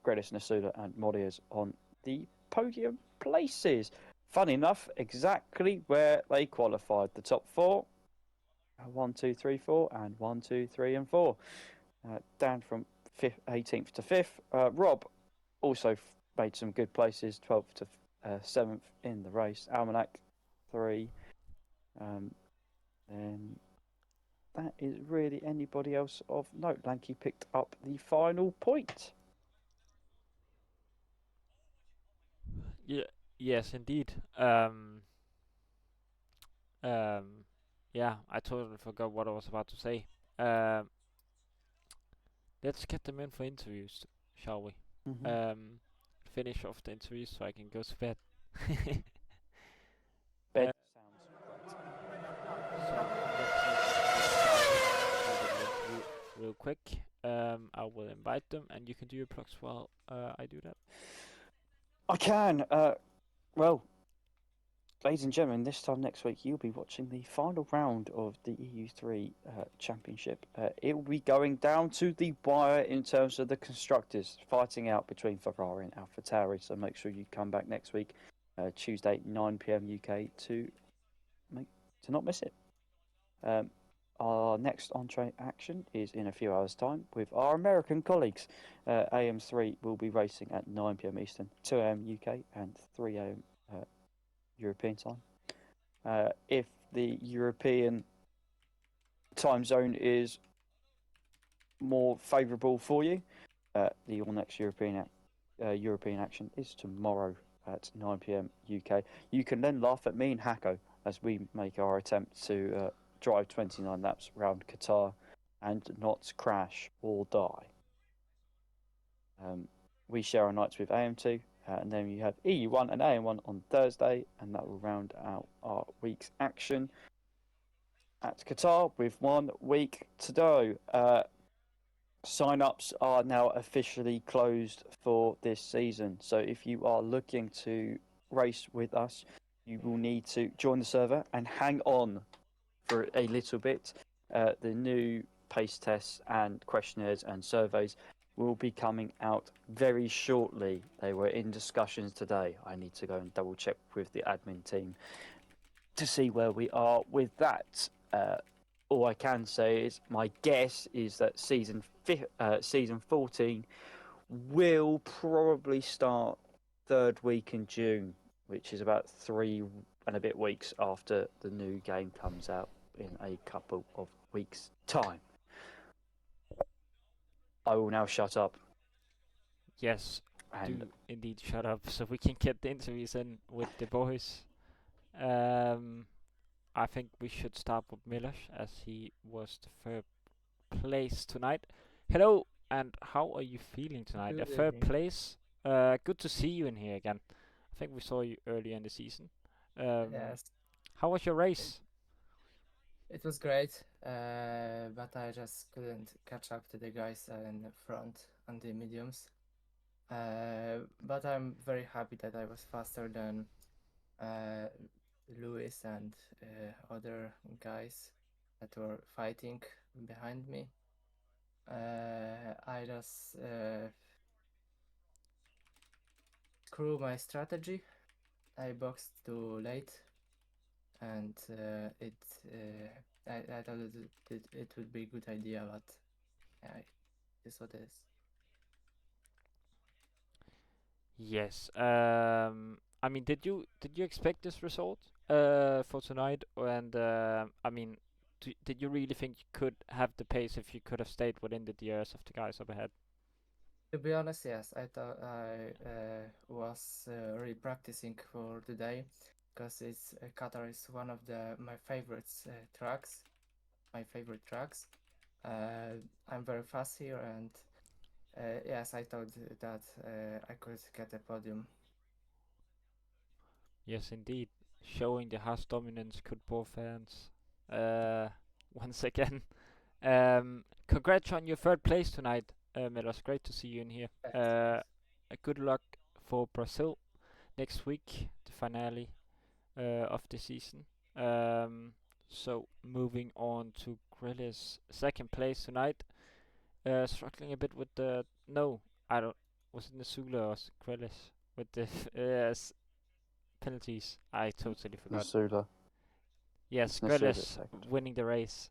Gredis, Nasula and Modias on the podium places. Funny enough, exactly where they qualified. The top 4, 1, 2, 3, 4, and 1, 2, 3, and 4. Dan from 18th to 5th. Rob also made some good places, 12th to 7th in the race. Almanac 3. Then that is really anybody else of note. Lanky picked up the final point. Yeah. Yes, indeed. Yeah, I totally forgot what I was about to say. Let's get them in for interviews, shall we? Finish off the interviews so I can go to bed. Bed So real quick. I will invite them, and you can do your plugs while I do that. I can. Well, ladies and gentlemen, this time next week you'll be watching the final round of the EU3 Championship. It will be going down to the wire in terms of the constructors fighting out between Ferrari and AlphaTauri. So make sure you come back next week, Tuesday 9 PM UK, to not miss it. Our next on-track action is in a few hours' time with our American colleagues. AM3 will be racing at 9 PM Eastern, 2 AM UK, and 3 AM European time. If the European time zone is more favourable for you, the all next European action is tomorrow at 9 PM UK. You can then laugh at me and Hacko as we make our attempt to drive 29 laps around Qatar and not crash or die. We share our nights with AM2. And then you have EU1 and AM1 on Thursday, and that will round out our week's action at Qatar with 1 week to go. Sign-ups are now officially closed for this season. So if you are looking to race with us, you will need to join the server and hang on for a little bit. The new pace tests and questionnaires and surveys will be coming out very shortly. They were in discussions today. I need to go and double check with the admin team to see where we are with that. All I can say is my guess is that season 14 will probably start 3rd week in June, which is about 3 and a bit weeks after the new game comes out in a couple of weeks' time. I will now shut up. Yes, And do indeed shut up so we can get the interviews in with the boys. Um, I think we should start with Milos as he was the third place tonight. Hello, and how are you feeling tonight? A Good third evening. place. Good to see you in here again. I think we saw you earlier in the season. Yes, How was your it, race? it was great, but I just couldn't catch up to the guys in the front and the mediums. But I'm very happy that I was faster than uh, Lewis and other guys that were fighting behind me. I just screw my strategy. I boxed too late, and I thought it would be a good idea, but yeah, it is what it is. Yes. I mean, did you expect this result for tonight? And I mean, did you really think you could have the pace if you could have stayed within the DRS of the guys up ahead? To be honest, yes, I thought I was really practicing for the day because it's Qatar is one of my favorite tracks, my favorite tracks. I'm very fast here, and yes, I thought that I could get a podium. Yes, indeed. Showing the house dominance could both fans. Uh, once again. Congrats on your third place tonight, Milos. Great to see you in here. Yes, Uh, yes. good luck for Brazil next week, the finale of the season. Um, so moving on to Grillis, second place tonight. Struggling a bit with the no, I don't. Was it Nasula or Grillis with the penalties? I totally forgot. Nasula. Yes, It's Nasula Grillis second. winning the race.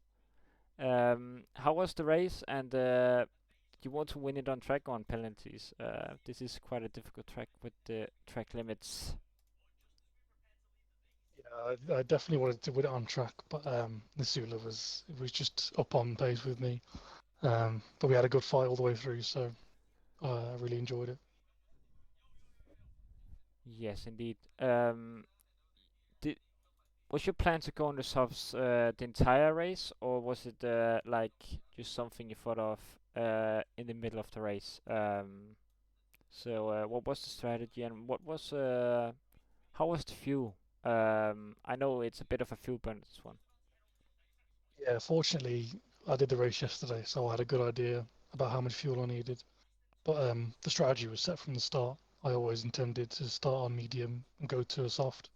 How was the race? And you want to win it on track on penalties. This is quite a difficult track with the track limits. Yeah, I definitely wanted to win it on track, but Nisula was just up on pace with me. But we had a good fight all the way through, so I really enjoyed it. Yes, indeed. Did Was your plan to go on the subs the entire race, or was it like just something you thought of in the middle of the race? So what was the strategy, and how was the fuel? I know it's a bit of a fuel burn this one. Yeah, fortunately, I did the race yesterday, so I had a good idea about how much fuel I needed. But the strategy was set from the start. I always intended to start on medium and go to a soft.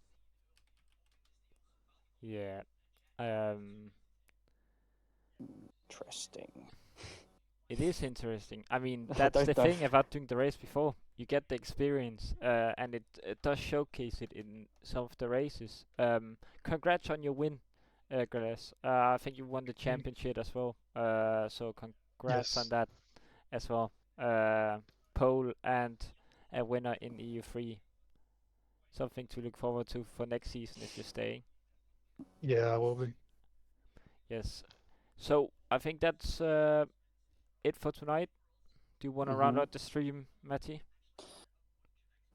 Yeah. Um, Interesting. it is interesting. I mean, I that's the don't know. thing about doing the race before. You get the experience, and it does showcase it in some of the races. Congrats on your win, Gales. I think you won the Thank you. championship as well. So congrats on Yes, that as well. Pole and a winner in EU3. Something to look forward to for next season if you're staying. yeah, I will be. Yes. So I think that's it for tonight. Do you want to round hmm out the stream, Matty?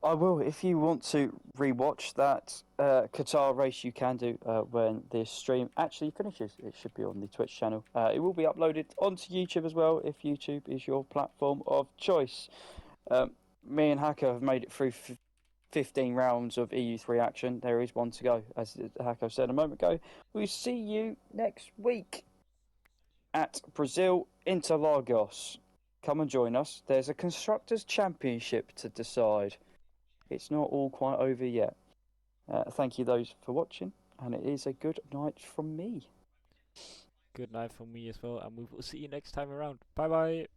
I will. If you want to rewatch that Qatar race, you can do when this stream actually finishes. It should be on the Twitch channel. It will be uploaded onto YouTube as well if YouTube is your platform of choice. Um, Me and Hacker have made it through 15 rounds of EU3 action. There is one to go, as Hacker said a moment ago. We'll see you next week at Brazil Interlagos. Come and join us. There's a Constructors' Championship to decide. It's not all quite over yet. Thank you those for watching, and it is a good night from me. Good night from me as well, and we will see you next time around. Bye bye.